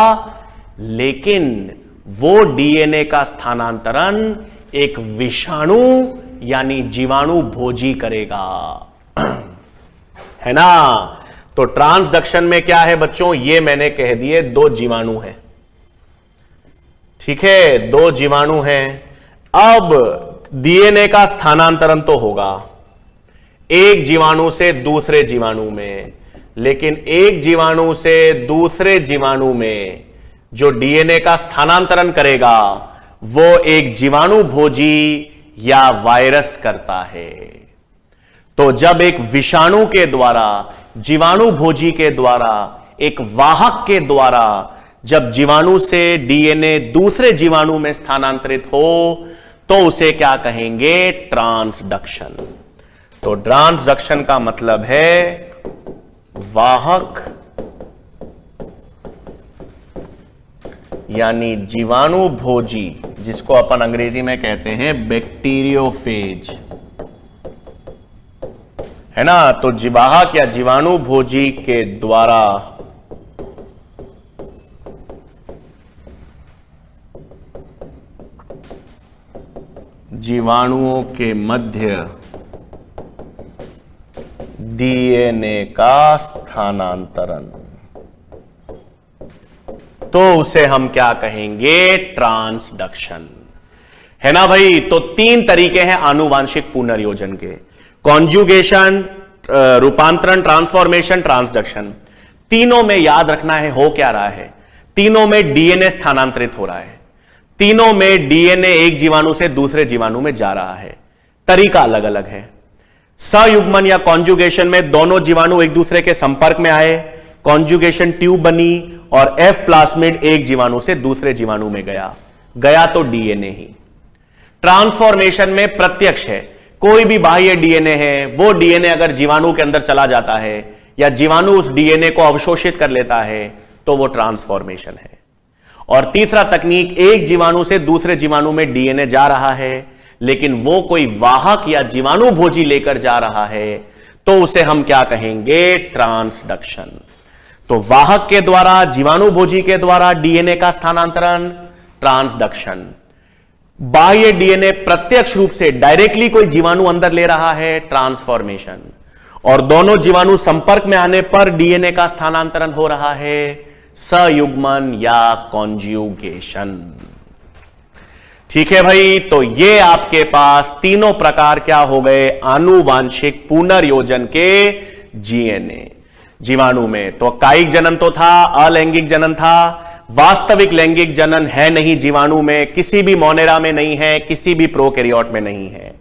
A: लेकिन वो डीएनए का स्थानांतरण एक विषाणु यानी जीवाणु भोजी करेगा, है ना? तो ट्रांसडक्शन में क्या है बच्चों? ये मैंने कह दिए, दो जीवाणु हैं, ठीक है, दो जीवाणु हैं। अब डीएनए का स्थानांतरण तो होगा एक जीवाणु से दूसरे जीवाणु में, लेकिन एक जीवाणु से दूसरे जीवाणु में जो डीएनए का स्थानांतरण करेगा वो एक जीवाणु भोजी या वायरस करता है। तो जब एक विषाणु के द्वारा, जीवाणु भोजी के द्वारा, एक वाहक के द्वारा जब जीवाणु से डीएनए दूसरे जीवाणु में स्थानांतरित हो, तो उसे क्या कहेंगे? ट्रांसडक्शन। तो ट्रांसडक्शन का मतलब है वाहक यानी जीवाणु भोजी, जिसको अपन अंग्रेजी में कहते हैं बैक्टीरियोफेज, है ना? तो वाहक या जीवाणु भोजी के द्वारा जीवाणुओं के मध्य डीएनए का स्थानांतरण, तो उसे हम क्या कहेंगे? ट्रांसडक्शन, है ना भाई। तो 3 तरीके हैं आनुवांशिक पुनर्योजन के, कॉन्जुगेशन, रूपांतरण, ट्रांसफॉर्मेशन, ट्रांसडक्शन। तीनों में याद रखना है हो क्या रहा है, तीनों में डीएनए स्थानांतरित हो रहा है, तीनों में डीएनए एक जीवाणु से दूसरे जीवाणु में जा रहा है, तरीका अलग अलग है। सयुग्मन या कॉन्जुगेशन में दोनों जीवाणु एक दूसरे के संपर्क में आए, कॉन्जुगेशन ट्यूब बनी और एफ प्लाज्मिड एक जीवाणु से दूसरे जीवाणु में गया तो डीएनए ही। ट्रांसफॉर्मेशन में प्रत्यक्ष है, कोई भी बाह्य डीएनए है, वो डीएनए अगर जीवाणु के अंदर चला जाता है या जीवाणु उस डीएनए को अवशोषित कर लेता है तो वो ट्रांसफॉर्मेशन है। और तीसरा तकनीक, एक जीवाणु से दूसरे जीवाणु में डीएनए जा रहा है लेकिन वो कोई वाहक या जीवाणु भोजी लेकर जा रहा है, तो उसे हम क्या कहेंगे? ट्रांसडक्शन। तो वाहक के द्वारा, जीवाणु भोजी के द्वारा डीएनए का स्थानांतरण, ट्रांसडक्शन। बाह्य डीएनए प्रत्यक्ष रूप से डायरेक्टली कोई जीवाणु अंदर ले रहा है, ट्रांसफॉर्मेशन। और दोनों जीवाणु संपर्क में आने पर डीएनए का स्थानांतरण हो रहा है, सयुग्मन या कॉन्जुगेशन। ठीक है भाई, तो ये आपके पास तीनों प्रकार क्या हो गए? आनुवांशिक पुनर्योजन के जीएनए। जीवाणु में तो कायिक जनन तो था, अलैंगिक जनन था, वास्तविक लैंगिक जनन है नहीं जीवाणु में, किसी भी मोनेरा में नहीं है, किसी भी प्रोकैरियोट में नहीं है।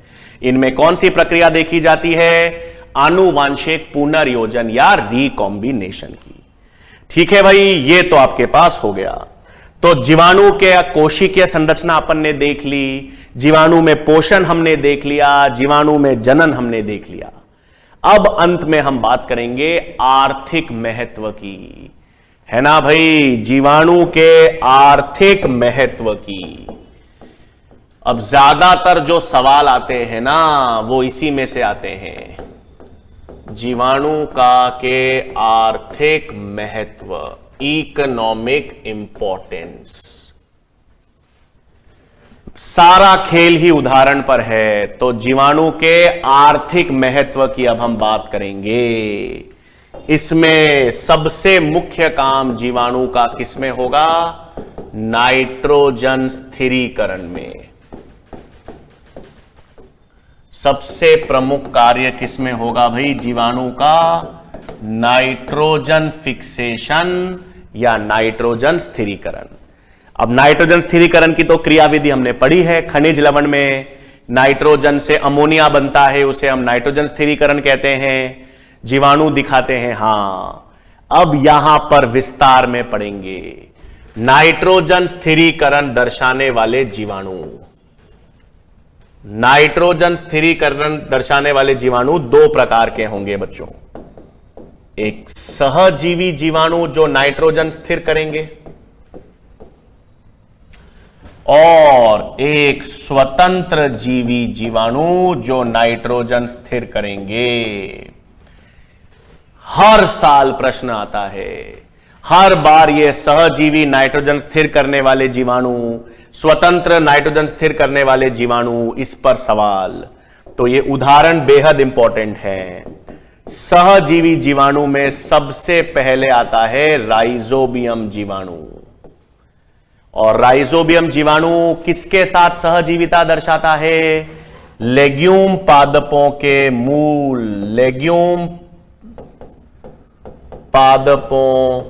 A: इनमें कौन सी प्रक्रिया देखी जाती है? आनुवांशिक पुनर्योजन या रिकॉम्बिनेशन की। ठीक है भाई, ये तो आपके पास हो गया। तो जीवाणु के कोशिकीय संरचना अपन ने देख ली, जीवाणु में पोषण हमने देख लिया, जीवाणु में जनन हमने देख लिया। अब अंत में हम बात करेंगे आर्थिक महत्व की, है ना भाई, जीवाणु के आर्थिक महत्व की। अब ज्यादातर जो सवाल आते हैं ना वो इसी में से आते हैं, जीवाणु का के आर्थिक महत्व, इकोनॉमिक इंपॉर्टेंस। सारा खेल ही उदाहरण पर है, तो जीवाणु के आर्थिक महत्व की अब हम बात करेंगे। इसमें सबसे मुख्य काम जीवाणु का किसमें होगा? नाइट्रोजन स्थिरीकरण में। सबसे प्रमुख कार्य किसमें होगा भाई जीवाणु का? नाइट्रोजन फिक्सेशन या नाइट्रोजन स्थिरीकरण। अब नाइट्रोजन स्थिरीकरण की तो क्रियाविधि हमने पढ़ी है, खनिज लवण में नाइट्रोजन से अमोनिया बनता है, उसे हम नाइट्रोजन स्थिरीकरण कहते हैं। जीवाणु दिखाते हैं, हां। अब यहां पर विस्तार में पढ़ेंगे नाइट्रोजन स्थिरीकरण दर्शाने वाले जीवाणु। नाइट्रोजन स्थिरीकरण दर्शाने वाले जीवाणु 2 प्रकार के होंगे बच्चों। एक सहजीवी जीवाणु जो नाइट्रोजन स्थिर करेंगे, और एक स्वतंत्र जीवी जीवाणु जो नाइट्रोजन स्थिर करेंगे। हर साल प्रश्न आता है, हर बार ये सहजीवी नाइट्रोजन स्थिर करने वाले जीवाणु, स्वतंत्र नाइट्रोजन स्थिर करने वाले जीवाणु, इस पर सवाल। तो ये उदाहरण बेहद इंपॉर्टेंट है। सहजीवी जीवाणु में सबसे पहले आता है राइजोबियम जीवाणु। और राइजोबियम जीवाणु किसके साथ सहजीविता दर्शाता है? लेग्यूम पादपों के मूल, लेग्यूम पादपों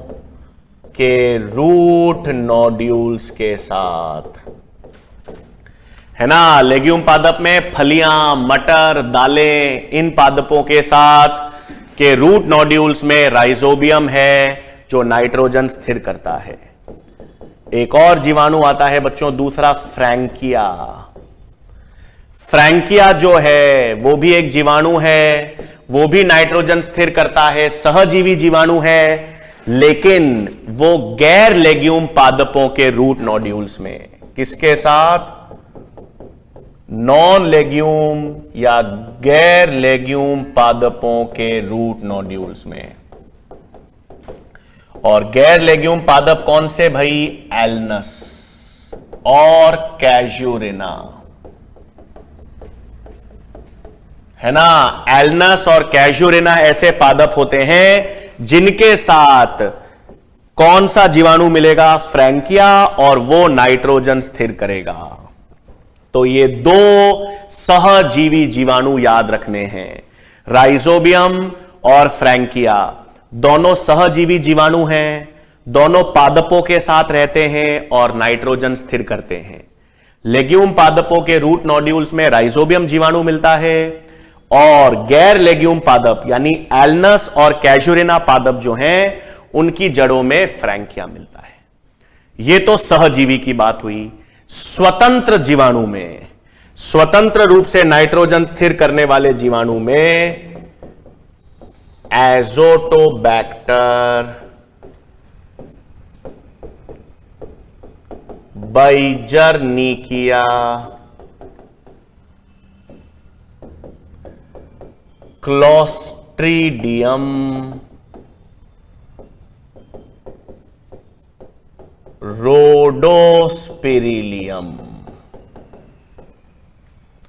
A: के रूट नोड्यूल्स के साथ, है ना। लेग्यूम पादप में फलियां, मटर, दालें, इन पादपों के साथ के रूट नोड्यूल्स में राइजोबियम है जो नाइट्रोजन स्थिर करता है। एक और जीवाणु आता है बच्चों दूसरा, फ्रैंकिया। फ्रैंकिया जो है वो भी एक जीवाणु है, वो भी नाइट्रोजन स्थिर करता है, सहजीवी जीवाणु है, लेकिन वो गैर लेग्यूम पादपों के रूट नोड्यूल्स में। किसके साथ? नॉन लेग्यूम या गैर लेग्यूम पादपों के रूट नोड्यूल्स में। और गैर लेग्यूम पादप कौन से भाई? एल्नस और कैजुरिना, है ना। एल्नस और कैजुरिना ऐसे पादप होते हैं जिनके साथ कौन सा जीवाणु मिलेगा, फ्रैंकिया, और वो नाइट्रोजन स्थिर करेगा। तो ये दो सहजीवी जीवाणु याद रखने हैं, राइजोबियम और फ्रैंकिया। दोनों सहजीवी जीवाणु हैं, दोनों पादपों के साथ रहते हैं और नाइट्रोजन स्थिर करते हैं। लेग्यूम पादपों के रूट नोड्यूल्स में राइजोबियम जीवाणु मिलता है और गैर लेग्यूम पादप यानी एल्नस और कैजुरिना पादप जो हैं उनकी जड़ों में फ्रैंकिया मिलता है। यह तो सहजीवी की बात हुई। स्वतंत्र जीवाणु में, स्वतंत्र रूप से नाइट्रोजन स्थिर करने वाले जीवाणु में एजोटोबैक्टर, बाइजरनिकिया, क्लोस्ट्रीडियम, रोडोस्पिरिलियम,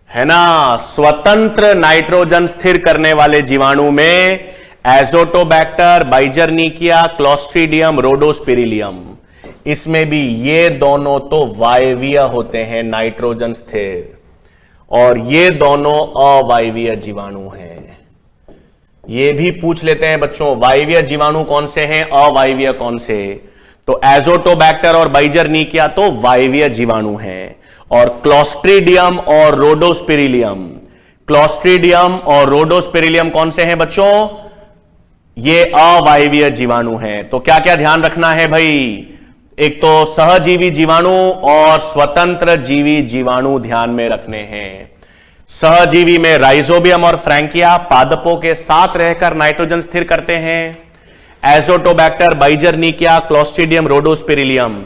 A: है ना। स्वतंत्र नाइट्रोजन स्थिर करने वाले जीवाणु में एजोटोबैक्टर, बाइजरनिकिया, क्लोस्ट्रीडियम, रोडोस्पिरिलियम। इसमें भी ये दोनों तो वायवीय होते हैं, नाइट्रोजन स्थिर, और ये दोनों अवायवीय जीवाणु हैं। ये भी पूछ लेते हैं बच्चों, वायवीय जीवाणु कौन से हैं, अवायवीय कौन से। तो एजोटोबैक्टर और बाइजरनिकिया तो वायवीय जीवाणु हैं, और क्लोस्ट्रीडियम और रोडोस्पिरिलियम, क्लोस्ट्रीडियम और रोडोस्पिरिलियम कौन से हैं बच्चों, ये अवायवीय जीवाणु हैं। तो क्या क्या ध्यान रखना है भाई, एक तो सहजीवी जीवाणु और स्वतंत्र जीवी जीवाणु ध्यान में रखने हैं। सहजीवी में राइजोबियम और फ्रैंकिया पादपों के साथ रहकर नाइट्रोजन स्थिर करते हैं। एजोटोबैक्टर, बाइजरनिकिया, क्लोस्ट्रीडियम, रोडोस्पिरिलियम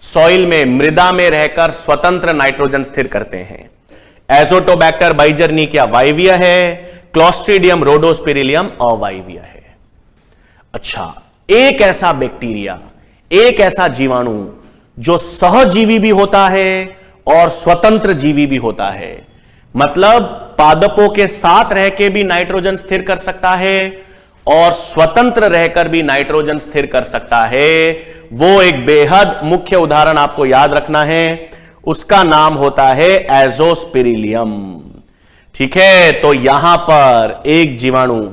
A: सॉइल में, मृदा में रहकर स्वतंत्र नाइट्रोजन स्थिर करते हैं। एजोटोबैक्टर, बाइजरनिकिया वायवीय है, क्लोस्ट्रीडियम, रोडोस्पिरिलियम अवायवीय है। अच्छा, एक ऐसा बैक्टीरिया, एक ऐसा जीवाणु जो सहजीवी भी होता है और स्वतंत्र जीवी भी होता है, मतलब पादपों के साथ रह के भी नाइट्रोजन स्थिर कर सकता है और स्वतंत्र रहकर भी नाइट्रोजन स्थिर कर सकता है। वो एक बेहद मुख्य उदाहरण आपको याद रखना है, उसका नाम होता है एजोस्पिरिलियम। ठीक है, तो यहां पर एक जीवाणु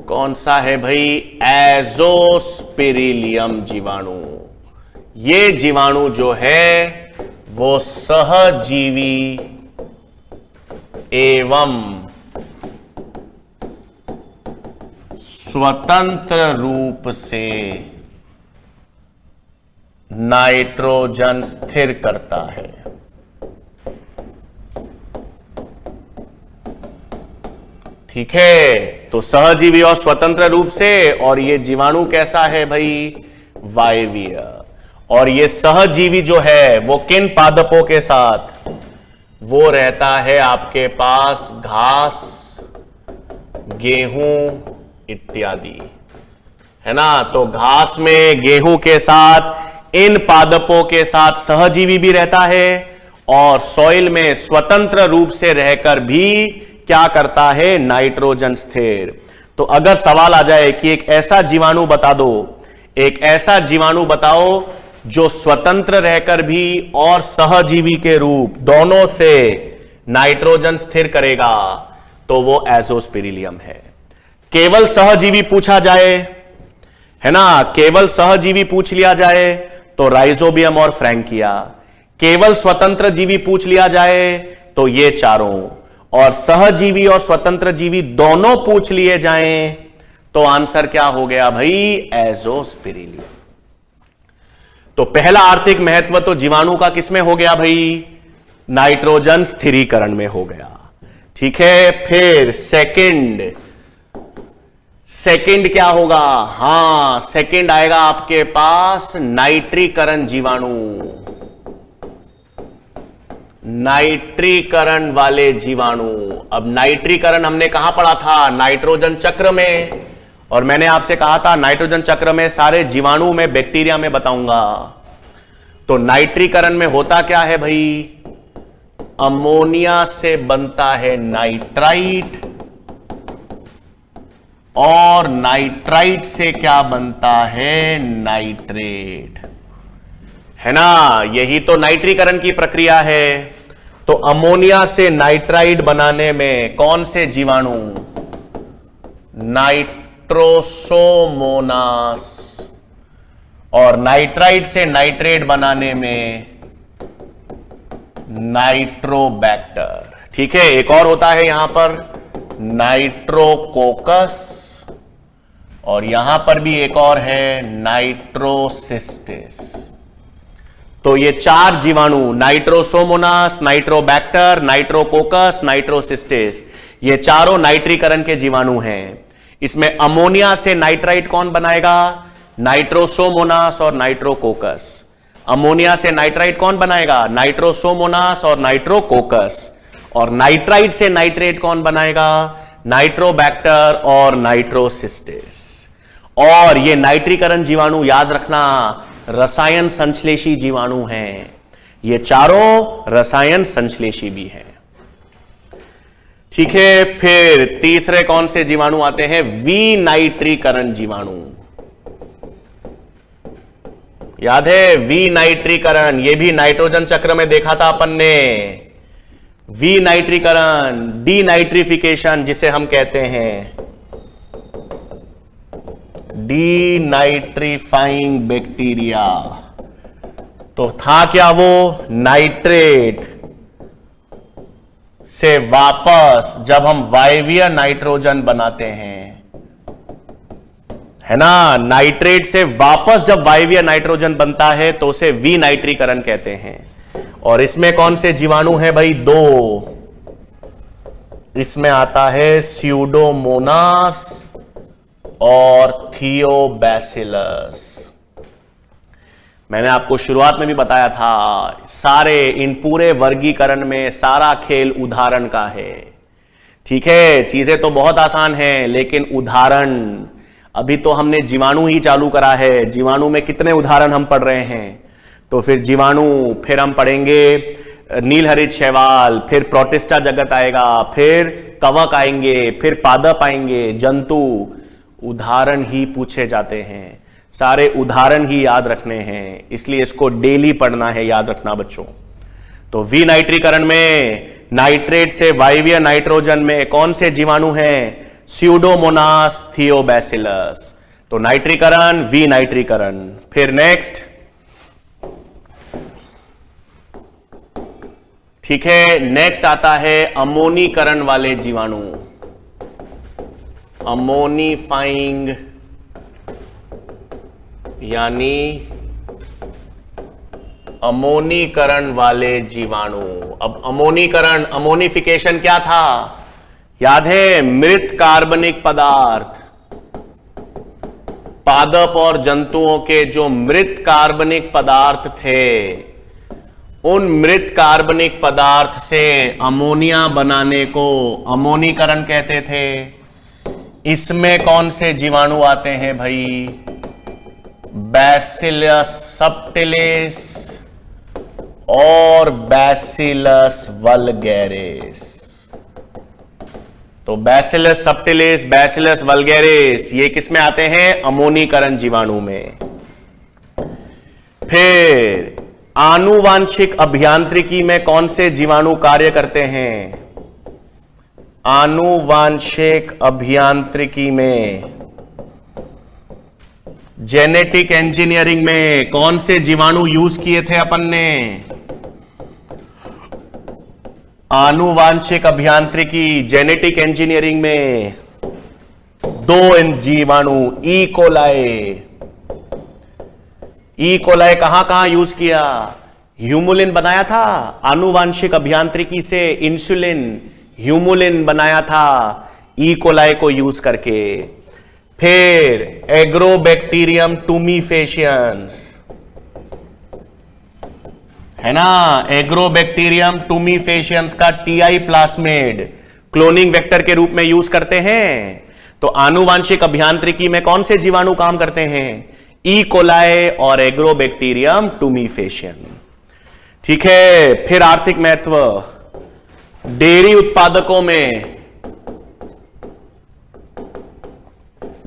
A: कौन सा है भाई, एजोस्पिरिलियम जीवाणु। ये जीवाणु जो है वो सहजीवी एवं स्वतंत्र रूप से नाइट्रोजन स्थिर करता है। ठीक है, तो सहजीवी और स्वतंत्र रूप से, और ये जीवाणु कैसा है भाई, वायवीय। और ये सहजीवी जो है वो किन पादपों के साथ, वो रहता है आपके पास घास, गेहूं इत्यादि, है ना। तो घास में, गेहूं के साथ, इन पादपों के साथ सहजीवी भी रहता है और सॉइल में स्वतंत्र रूप से रहकर भी क्या करता है, नाइट्रोजन स्थिर। तो अगर सवाल आ जाए कि एक ऐसा जीवाणु बता दो, एक ऐसा जीवाणु बताओ जो स्वतंत्र रहकर भी और सहजीवी के रूप दोनों से नाइट्रोजन स्थिर करेगा, तो वो एजोस्पिरिलियम है। केवल सहजीवी पूछा जाए, है ना, केवल सहजीवी पूछ लिया जाए तो राइजोबियम और फ्रैंकिया। केवल स्वतंत्र जीवी पूछ लिया जाए तो ये चारों, और सहजीवी और स्वतंत्र जीवी दोनों पूछ लिए जाएं तो आंसर क्या हो गया भाई, एजोस्पिरिलियम। तो पहला आर्थिक महत्व तो जीवाणु का किसमें हो गया भाई, नाइट्रोजन स्थिरीकरण में हो गया। ठीक है, फिर सेकंड क्या होगा, हां सेकंड आएगा आपके पास नाइट्रीकरण जीवाणु, नाइट्रीकरण वाले जीवाणु। अब नाइट्रीकरण हमने कहां पढ़ा था, नाइट्रोजन चक्र में, और मैंने आपसे कहा था नाइट्रोजन चक्र में सारे जीवाणु में, बैक्टीरिया में बताऊंगा। तो नाइट्रीकरण में होता क्या है भाई, अमोनिया से बनता है नाइट्राइट, और नाइट्राइट से क्या बनता है? नाइट्रेट, है ना। यही तो नाइट्रीकरण की प्रक्रिया है। तो अमोनिया से नाइट्राइट बनाने में कौन से जीवाणु? नाइट्रोसोमोनास। और नाइट्राइट से नाइट्रेट बनाने में नाइट्रोबैक्टर। ठीक है, एक और होता है यहां पर नाइट्रोकोकस, और यहां पर भी एक और है नाइट्रोसिस्टिस। तो ये 4 जीवाणु, नाइट्रोसोमोनास, नाइट्रोबैक्टर, नाइट्रोकोकस, नाइट्रोसिस्टिस, ये चारों नाइट्रीकरण के जीवाणु हैं। इसमें अमोनिया से नाइट्राइट कौन बनाएगा? नाइट्रोसोमोनास और नाइट्रोकोकस। अमोनिया से नाइट्राइट कौन बनाएगा? नाइट्रोसोमोनास और नाइट्रोकोकस। और नाइट्राइट से नाइट्रेट कौन बनाएगा? नाइट्रोबैक्टर और नाइट्रोसिस्टिस। और ये नाइट्रीकरण जीवाणु, याद रखना, रसायन संश्लेषी जीवाणु हैं। ये चारों रसायन संश्लेषी भी हैं। ठीक है, फिर तीसरे कौन से जीवाणु आते हैं? विनाइट्रीकरण जीवाणु। याद है विनाइट्रीकरण? ये भी नाइट्रोजन चक्र में देखा था अपन ने। विनाइट्रीकरण, डीनाइट्रिफिकेशन जिसे हम कहते हैं, डीनाइट्रीफाइंग बैक्टीरिया। तो था क्या वो? नाइट्रेट से वापस जब हम वायवीय नाइट्रोजन बनाते हैं, है ना, नाइट्रेट से वापस जब वायवीय नाइट्रोजन बनता है तो उसे विनाइट्रीकरण कहते हैं। और इसमें कौन से जीवाणु हैं भाई? 2। इसमें आता है स्यूडोमोनास और थियोबैसिलस। मैंने आपको शुरुआत में भी बताया था, सारे इन पूरे वर्गीकरण में सारा खेल उदाहरण का है। ठीक है, चीजें तो बहुत आसान हैं, लेकिन उदाहरण, अभी तो हमने जीवाणु ही चालू करा है। जीवाणु में कितने उदाहरण हम पढ़ रहे हैं? तो फिर जीवाणु, फिर हम पढ़ेंगे नीलहरित शैवाल, फिर प्रोटिस्टा जगत आएगा, फिर कवक आएंगे, फिर पादप आएंगे, जंतु। उदाहरण ही पूछे जाते हैं, सारे उदाहरण ही याद रखने हैं, इसलिए इसको डेली पढ़ना है, याद रखना बच्चों। तो विनाइट्रीकरण में नाइट्रेट से वायवीय नाइट्रोजन में कौन से जीवाणु हैं? स्यूडोमोनास, थियोबैसिलस। तो नाइट्रीकरण, विनाइट्रीकरण। फिर नेक्स्ट, ठीक है, नेक्स्ट आता है अमोनीकरण वाले जीवाणु। अमोनीफाइंग यानी अमोनीकरण वाले जीवाणु। अब अमोनीकरण, अमोनिफिकेशन क्या था? याद है, मृत कार्बनिक पदार्थ, पादप और जंतुओं के जो मृत कार्बनिक पदार्थ थे, उन मृत कार्बनिक पदार्थ से अमोनिया बनाने को अमोनीकरण कहते थे। इसमेल कौन से जीवाणु आते हैं भाई? बैसिलस सबटिलिस और बैसिलस वल्गैरिस। तो बैसिलस सबटिलिस, बैसिलस वल्गैरिस, ये किस में आते हैं? अमोनीकरण जीवाणु में। फिर आनुवांशिक अभियांत्रिकी में कौन से जीवाणु कार्य करते हैं? आनुवांशिक अभियांत्रिकी में, जेनेटिक इंजीनियरिंग में कौन से जीवाणु यूज किए थे अपन ने? आनुवांशिक अभियांत्रिकी, जेनेटिक इंजीनियरिंग में 2 जीवाणु, ई कोलाई। ई कोलाई कहां कहां यूज किया? ह्यूमुलिन बनाया था आनुवांशिक अभियांत्रिकी से, इंसुलिन, ह्यूमुलिन बनाया था ई कोलाई को यूज करके। फिर एग्रोबैक्टीरियम टूमीफेशियंस, है ना, एग्रोबैक्टीरियम टूमीफेशियंस का टीआई प्लास्मिड क्लोनिंग वेक्टर के रूप में यूज करते हैं। तो आनुवांशिक अभियांत्रिकी में कौन से जीवाणु काम करते हैं? ई कोलाई और एग्रोबैक्टीरियम टूमीफेशियन। ठीक है, फिर आर्थिक महत्व, डेयरी उत्पादकों में,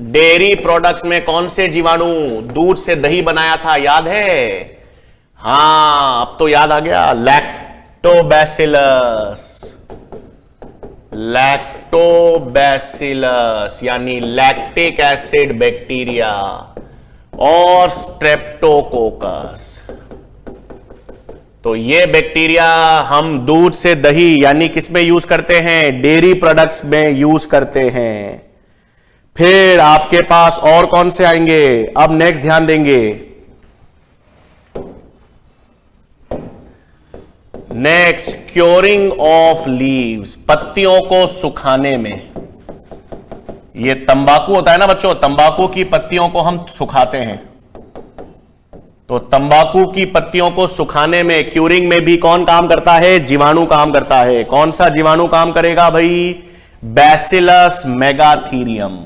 A: डेयरी प्रोडक्ट्स में कौन से जीवाणु दूध से दही बनाया था, याद है? हां, अब तो याद आ गया। लैक्टोबैसिलस, लैक्टोबैसिलस यानी लैक्टिक एसिड बैक्टीरिया और स्ट्रेप्टोकोकस। तो ये बैक्टीरिया हम दूध से दही यानी किसमें यूज करते हैं? डेयरी प्रोडक्ट्स में यूज करते हैं। फिर आपके पास और कौन से आएंगे? अब नेक्स्ट ध्यान देंगे, नेक्स्ट क्योरिंग ऑफ लीव्स, पत्तियों को सुखाने में। ये तंबाकू होता है ना बच्चों, तंबाकू की पत्तियों को हम सुखाते हैं। तो तंबाकू की पत्तियों को सुखाने में, क्यूरिंग में भी कौन काम करता है? जीवाणु काम करता है। कौन सा जीवाणु काम करेगा भाई? Bacillus megaterium.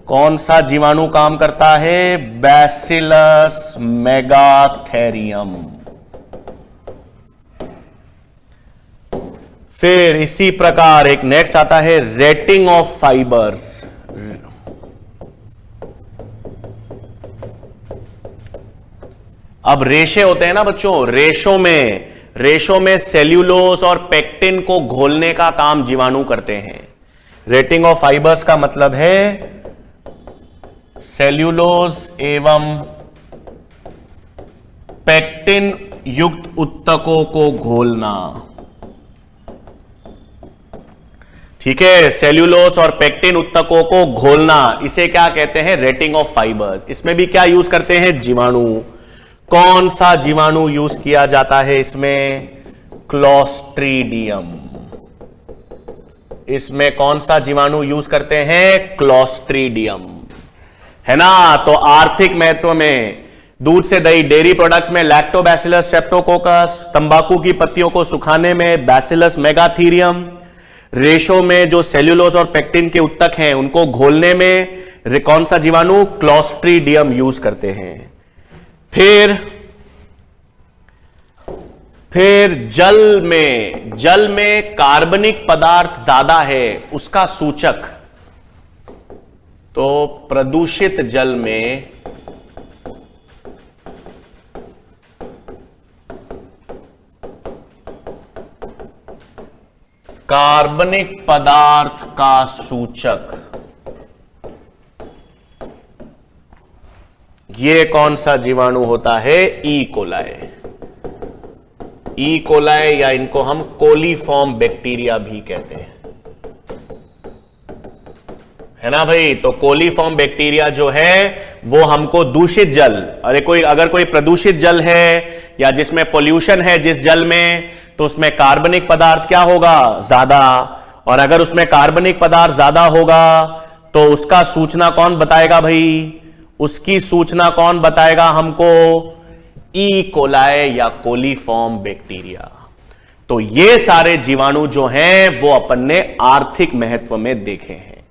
A: कौन सा जीवाणु काम करता है? Bacillus megatherium. फिर इसी प्रकार एक नेक्स्ट आता है रेटिंग ऑफ फाइबर्स। अब रेशे होते हैं ना बच्चों, रेशों में सेल्यूलोज और पेक्टिन को घोलने का काम जीवाणु करते हैं। रेटिंग ऑफ फाइबर्स का मतलब है सेल्यूलोज एवं पेक्टिन युक्त उत्तकों को घोलना। ठीक है, सेल्यूलोज और पेक्टिन उत्तकों को घोलना, इसे क्या कहते हैं? Rating of fibres. इसमें भी क्या यूज करते हैं? जीवाणु। कौन सा जीवाणु यूज किया जाता है इसमें? क्लोस्ट्रीडियम। इसमें कौन सा जीवाणु यूज करते हैं? क्लोस्ट्रीडियम, है ना? तो आर्थिक महत्व में दूध से दही, डेयरी प्रोडक्ट्स में लैक्टोबैसिलस स्ट्रेप्टोकोकस, तंबाकू की पत्तियों को सुखाने में बैसिलस मेगाथीरियम, रेशों में जो सेल्यूलोज और पेक्टिन के उत्तक हैं उनको घोलने में कौन सा जीवाणु? क्लोस्ट्रीडियम यूज करते हैं। फिर जल में कार्बनिक पदार्थ ज्यादा है, उसका सूचक। तो प्रदूषित जल में कार्बनिक पदार्थ का सूचक, ये कौन सा जीवाणु होता है? E coli. ई कोलाई या इनको हम कोलीफॉर्म बैक्टीरिया भी कहते हैं, है ना भाई? तो कोलीफॉर्म बैक्टीरिया जो है वो हमको दूषित जल, अगर कोई प्रदूषित जल है या जिसमें पोल्यूशन है जिस जल में, तो उसमें कार्बनिक पदार्थ क्या होगा? ज्यादा। और अगर उसमें कार्बनिक पदार्थ ज्यादा होगा तो उसका सूचना कौन बताएगा भाई? उसकी सूचना कौन बताएगा हमको? ई कोलाई या कोलीफॉर्म बैक्टीरिया। तो ये सारे जीवाणु जो हैं वो अपन ने आर्थिक महत्व में देखे हैं।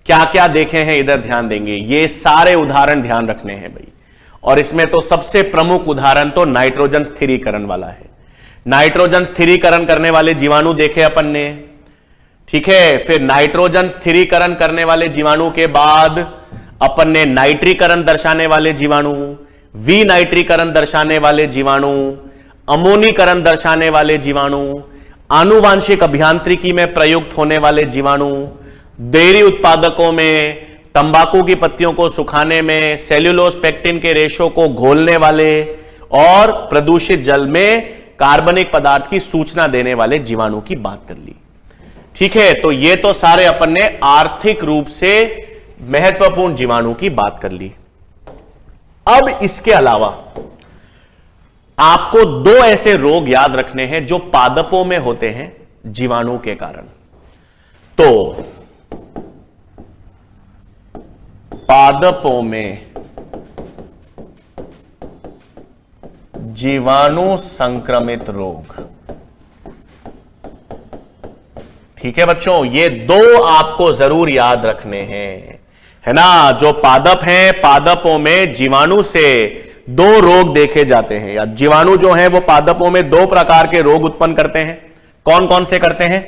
A: क्या क्या देखे हैं इधर ध्यान देंगे, ये सारे उदाहरण ध्यान रखने हैं भाई। और इसमें तो सबसे प्रमुख उदाहरण तो नाइट्रोजन स्थिरीकरण वाला है। नाइट्रोजन स्थिरीकरण करने वाले जीवाणु देखे अपन ने, ठीक है। फिर नाइट्रोजन स्थिरीकरण करने वाले जीवाणु के बाद अपन ने नाइट्रीकरण दर्शाने वाले जीवाणु, विनाइट्रीकरण दर्शाने वाले जीवाणु, अमोनीकरण दर्शाने वाले जीवाणु, आनुवांशिक अभियांत्रिकी में प्रयुक्त होने वाले जीवाणु, डेयरी उत्पादकों में तंबाकू की पत्तियों को सुखाने में सेल्यूलोज पेक्टिन के रेशों को घोलने वाले, और प्रदूषित जल में कार्बनिक पदार्थ की सूचना देने वाले जीवाणु की बात कर ली। ठीक है, तो ये तो सारे अपन ने आर्थिक रूप से महत्वपूर्ण जीवाणु की बात कर ली। अब इसके अलावा आपको दो ऐसे रोग याद रखने हैं जो पादपों में होते हैं जीवाणु के कारण। तो पादपों में जीवाणु संक्रमित रोग, ठीक है बच्चों, ये दो आपको जरूर याद रखने हैं, है ना। जो पादप हैं, पादपों में जीवाणु से दो रोग देखे जाते हैं, या जीवाणु जो हैं वो पादपों में दो प्रकार के रोग उत्पन्न करते हैं। कौन कौन से करते हैं?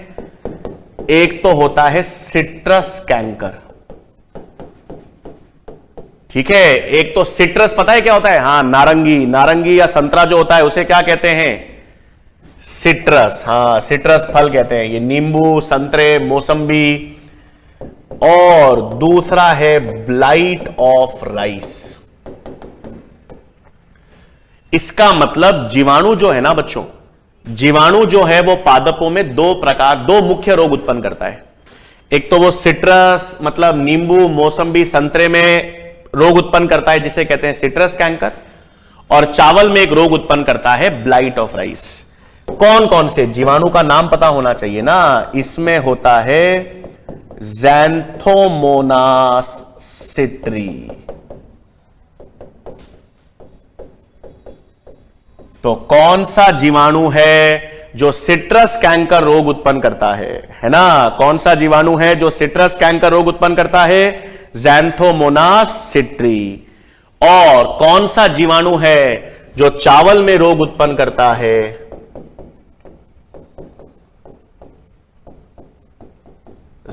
A: एक तो होता है सिट्रस कैंकर, ठीक है। एक तो सिट्रस, पता है क्या होता है? हां, नारंगी, नारंगी या संतरा जो होता है उसे क्या कहते हैं? सिट्रस। हां, सिट्रस फल कहते हैं। ये नींबू, संतरे, मौसम्बी। और दूसरा है ब्लाइट ऑफ राइस। इसका मतलब जीवाणु जो है ना बच्चों, जीवाणु जो है वो पादपों में दो मुख्य रोग उत्पन्न करता है। एक तो वो सिट्रस मतलब नींबू, मौसम्बी, संतरे में रोग उत्पन्न करता है जिसे कहते हैं सिट्रस कैंकर, और चावल में एक रोग उत्पन्न करता है ब्लाइट ऑफ राइस। कौन कौन से जीवाणु का नाम पता होना चाहिए ना। इसमें होता है ज़ैंथोमोनास सिट्री। तो कौन सा जीवाणु है जो सिट्रस कैंकर रोग उत्पन्न करता है ना? कौन सा जीवाणु है जो सिट्रस कैंकर रोग उत्पन्न करता है? ज़ैंथोमोनास सिट्री। और कौन सा जीवाणु है जो चावल में रोग उत्पन्न करता है?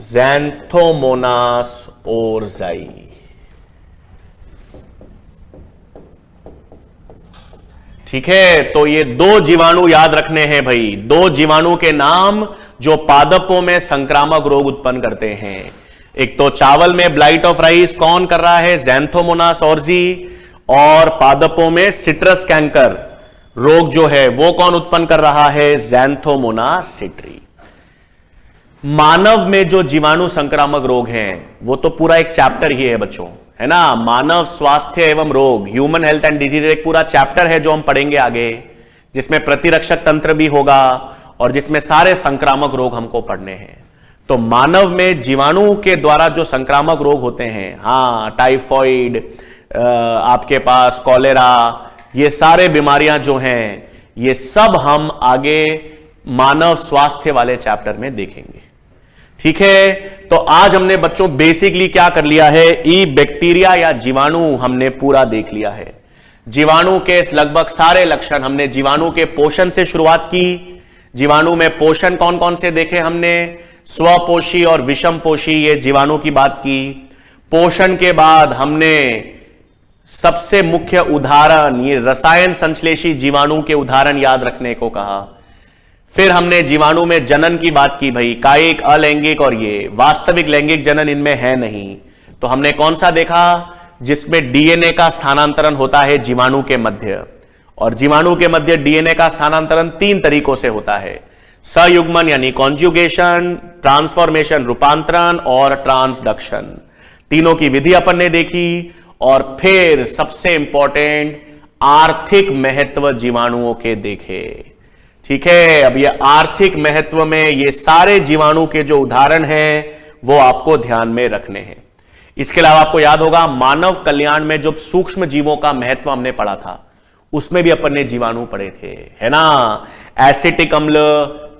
A: ज़ैंथोमोनास ओरजाई। ठीक है, तो ये दो जीवाणु याद रखने हैं भाई, दो जीवाणु के नाम जो पादपों में संक्रामक रोग उत्पन्न करते हैं। एक तो चावल में ब्लाइट ऑफ राइस कौन कर रहा है? ज़ैंथोमोनास ओरजी। और पादपों में सिट्रस कैंकर रोग जो है वो कौन उत्पन्न कर रहा है? ज़ैंथोमोनास सिट्री। मानव में जो जीवाणु संक्रामक रोग हैं वो तो पूरा एक चैप्टर ही है बच्चों, है ना। मानव स्वास्थ्य एवं रोग, ह्यूमन हेल्थ एंड डिजीज, एक पूरा चैप्टर है जो हम पढ़ेंगे आगे, जिसमें प्रतिरक्षक तंत्र भी होगा और जिसमें सारे संक्रामक रोग हमको पढ़ने हैं। तो मानव में जीवाणु के द्वारा जो संक्रामक रोग होते हैं, हां, टाइफॉइड, आपके पास कॉलेरा, ये सारे बीमारियां जो हैं ये सब हम आगे मानव स्वास्थ्य वाले चैप्टर में देखेंगे। ठीक है, तो आज हमने बच्चों बेसिकली क्या कर लिया है? ई बैक्टीरिया या जीवाणु हमने पूरा देख लिया है। जीवाणु के लगभग सारे लक्षण हमने जीवाणु के पोषण से शुरुआत की। जीवाणु में पोषण कौन कौन से देखे हमने? स्वपोषी और विषम पोषी, ये जीवाणु की बात की। पोषण के बाद हमने सबसे मुख्य उदाहरण, ये रसायन संश्लेषी जीवाणु के उदाहरण याद रखने को कहा। फिर हमने जीवाणु में जनन की बात की भाई, कायिक, अलैंगिक, और ये वास्तविक लैंगिक जनन इनमें है नहीं। तो हमने कौन सा देखा? जिसमें डीएनए का स्थानांतरण होता है जीवाणु के मध्य, और जीवाणु के मध्य डीएनए का स्थानांतरण 3 तरीकों से होता है: सयुग्मन यानी कॉन्जुगेशन, ट्रांसफॉर्मेशन रूपांतरण, और ट्रांसडक्शन। तीनों की विधि अपन ने देखी। और फिर सबसे इंपॉर्टेंट आर्थिक महत्व जीवाणुओं के देखे। ठीक है, अब ये आर्थिक महत्व में ये सारे जीवाणु के जो उदाहरण हैं वो आपको ध्यान में रखने हैं। इसके अलावा आपको याद होगा मानव कल्याण में जो सूक्ष्म जीवों का महत्व हमने पढ़ा था, उसमें भी अपन ने जीवाणु पढ़े थे, है ना। एसिटिक अम्ल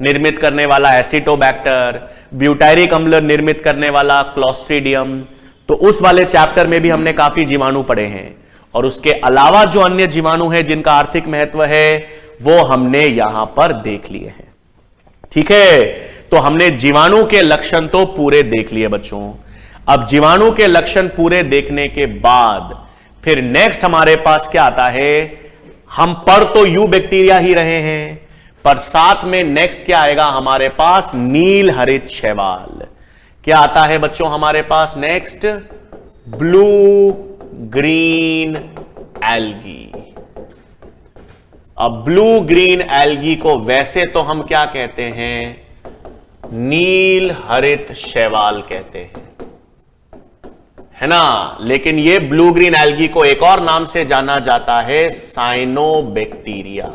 A: निर्मित करने वाला एसिटोबैक्टर, ब्यूटायरिक अम्ल निर्मित करने वाला क्लोस्ट्रीडियम, तो उस वाले चैप्टर में भी हमने काफी जीवाणु पढ़े हैं। और उसके अलावा जो अन्य जीवाणु हैं जिनका आर्थिक महत्व है वो हमने यहां पर देख लिए हैं। ठीक है, तो हमने जीवाणु के लक्षण तो पूरे देख लिए बच्चों। अब जीवाणु के लक्षण पूरे देखने के बाद फिर नेक्स्ट हमारे पास क्या आता है? हम पढ़ तो यू बैक्टीरिया ही रहे हैं, पर साथ में नेक्स्ट क्या आएगा हमारे पास? नील हरित शैवाल। क्या आता है बच्चों हमारे पास नेक्स्ट? Blue green algae. अब ब्लू ग्रीन एल्गी को वैसे तो हम क्या कहते हैं? नील हरित शैवाल कहते हैं, है ना। लेकिन ये ब्लू ग्रीन एल्गी को एक और नाम से जाना जाता है, साइनोबैक्टीरिया।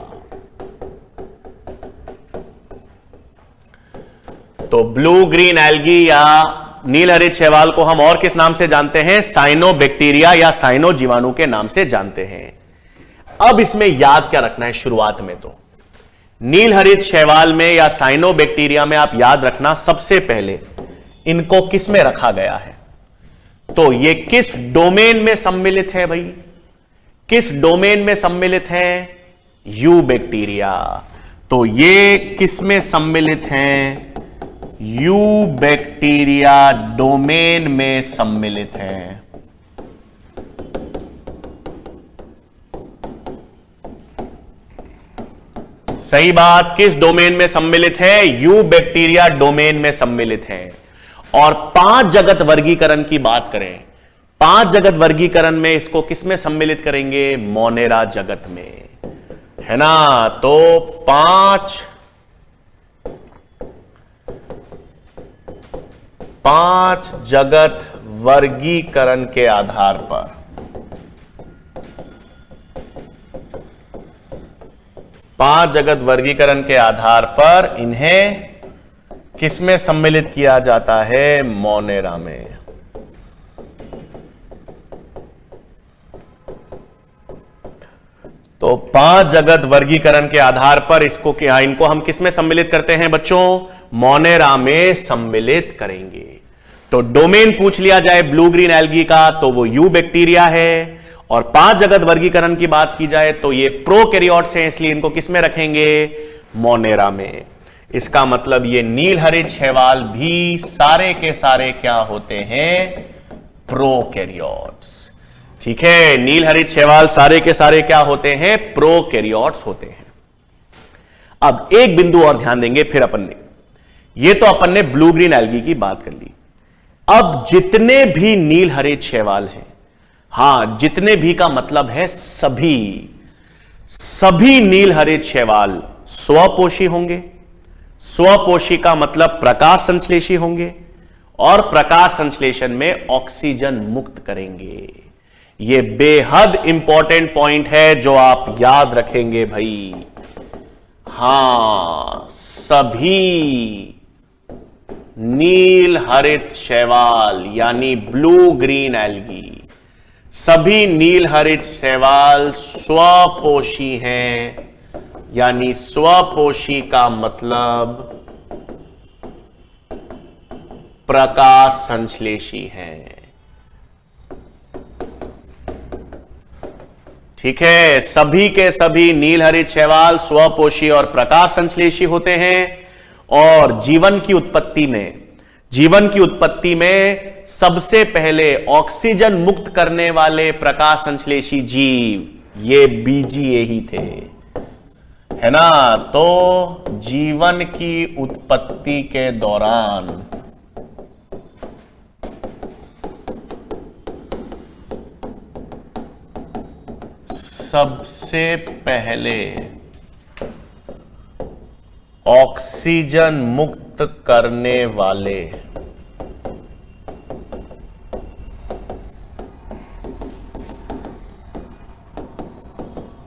A: तो ब्लू ग्रीन एल्गी या नील हरित शैवाल को हम और किस नाम से जानते हैं? साइनोबैक्टीरिया या साइनो जीवाणु के नाम से जानते हैं। अब इसमें याद क्या रखना है शुरुआत में? तो नील हरित शैवाल में या साइनोबैक्टीरिया में आप याद रखना, सबसे पहले इनको किस में रखा गया है? तो ये किस डोमेन में सम्मिलित है भाई? किस डोमेन में सम्मिलित है? You bacteria. तो ये किसमें सम्मिलित हैं? यूबैक्टीरिया डोमेन में सम्मिलित हैं। सही बात, किस डोमेन में सम्मिलित है? यूबैक्टीरिया डोमेन में सम्मिलित है। और 5 जगत वर्गीकरण की बात करें, 5 जगत वर्गीकरण में इसको किसमें सम्मिलित करेंगे? मोनेरा जगत में, है ना। तो 5 जगत वर्गीकरण के आधार पर 5 जगत वर्गीकरण के आधार पर इन्हें किसमें सम्मिलित किया जाता है? मोनेरा में। तो 5 जगत वर्गीकरण के आधार पर इनको हम किसमें सम्मिलित करते हैं बच्चों? मोनेरा में सम्मिलित करेंगे। तो डोमेन पूछ लिया जाए ब्लू ग्रीन एल्गी का तो वो यूबैक्टीरिया है, और 5 जगत वर्गीकरण की बात की जाए तो ये प्रोकैरियोट्स हैं, इसलिए इनको किसमें रखेंगे? मोनेरा में। इसका मतलब ये नीलहरित शैवाल भी सारे के सारे क्या होते हैं? प्रोकैरियोट्स। ठीक है, नीलहरित शैवाल सारे के सारे क्या होते हैं? प्रोकैरियोट्स होते हैं। अब एक बिंदु और ध्यान देंगे, फिर अपन ने ब्लू ग्रीन एल्गी की बात कर ली। अब जितने भी नीलहरित शैवाल हैं, हां जितने भी का मतलब है सभी नीलहरित शैवाल स्वपोषी होंगे। स्वपोषी का मतलब प्रकाश संश्लेषी होंगे, और प्रकाश संश्लेषण में ऑक्सीजन मुक्त करेंगे। यह बेहद इंपॉर्टेंट पॉइंट है जो आप याद रखेंगे भाई। हां, सभी नील हरित शैवाल यानी ब्लू ग्रीन एल्गी, सभी नील हरित शैवाल स्वपोषी हैं, यानी स्वपोषी का मतलब प्रकाश संश्लेषी हैं। ठीक है, सभी के सभी नीलहरित शैवाल स्वपोषी और प्रकाश संश्लेषी होते हैं। और जीवन की उत्पत्ति में सबसे पहले ऑक्सीजन मुक्त करने वाले प्रकाश संश्लेषी जीव ये बीजीए ही थे, है ना। तो जीवन की उत्पत्ति के दौरान सबसे पहले ऑक्सीजन मुक्त करने वाले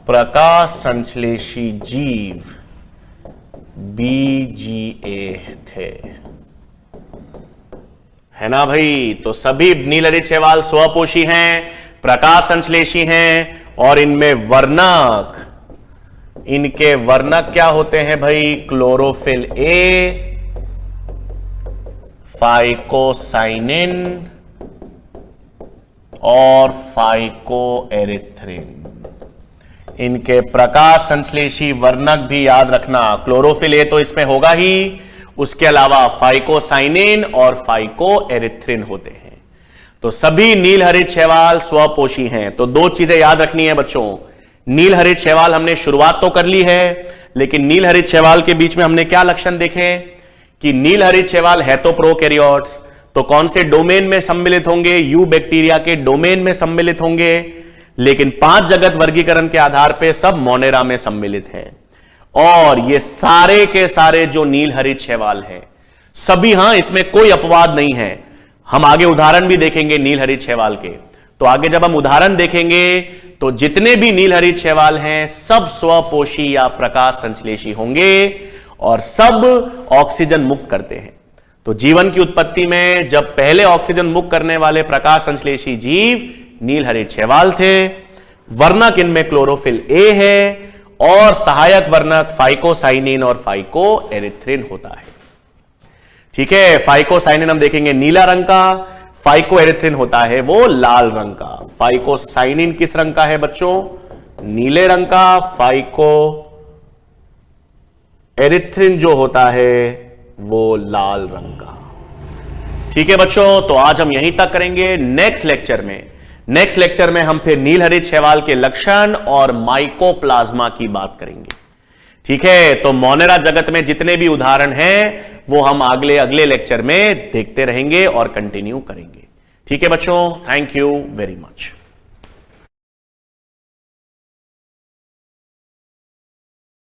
A: प्रकाश संश्लेषी जीव बीजीए थे, है ना भाई। तो सभी नीलहरित शैवाल स्वपोषी हैं, प्रकाश संश्लेषी हैं, और इनमें इनके वर्णक क्या होते हैं भाई? क्लोरोफिल ए, फाइकोसाइनिन और फाइकोएरिथ्रिन। इनके प्रकाश संश्लेषी वर्णक भी याद रखना। क्लोरोफिल ए तो इसमें होगा ही, उसके अलावा फाइकोसाइनिन और फाइकोएरिथ्रिन होते हैं। तो सभी नीलहरित शैवाल स्वपोषी हैं। तो 2 चीजें याद रखनी है बच्चों। नीलहरित शैवाल हमने शुरुआत तो कर ली है, लेकिन नीलहरित शैवाल के बीच में हमने क्या लक्षण देखे कि नीलहरित शैवाल है तो प्रोकैरियोट्स, तो कौन से डोमेन में सम्मिलित होंगे? यूबैक्टीरिया के डोमेन में सम्मिलित होंगे। लेकिन 5 जगत वर्गीकरण के आधार पर सब मोनेरा में सम्मिलित हैं। और ये सारे के सारे जो नीलहरित शैवाल हैं सभी, हां इसमें कोई अपवाद नहीं है। हम आगे उदाहरण भी देखेंगे नीलहरित शैवाल के। तो आगे जब हम उदाहरण देखेंगे तो जितने भी नीलहरित शैवाल हैं सब स्वपोषी या प्रकाश संश्लेषी होंगे और सब ऑक्सीजन मुक्त करते हैं। तो जीवन की उत्पत्ति में जब पहले ऑक्सीजन मुक्त करने वाले प्रकाश संश्लेषी जीव नीलहरित शैवाल थे। वर्णक इनमें क्लोरोफिल ए है और सहायक वर्णक फाइकोसाइनिन और फाइकोएरिथ्रिन होता है। ठीक है, फाइकोसाइनिन हम देखेंगे नीला रंग का, फाइकोएरिथ्रिन होता है वो लाल रंग का। फाइकोसाइनिन किस रंग का है बच्चों? नीले रंग का। एरिथ्रिन जो होता है वो लाल रंग का। ठीक है बच्चों, तो आज हम यहीं तक करेंगे। नेक्स्ट लेक्चर में हम फिर नीलहरित शैवाल के लक्षण और माइकोप्लाज्मा की बात करेंगे। ठीक है, तो मोनेरा जगत में जितने भी उदाहरण हैं वो हम अगले लेक्चर में देखते रहेंगे और कंटिन्यू करेंगे। ठीक है बच्चों, थैंक यू वेरी मच।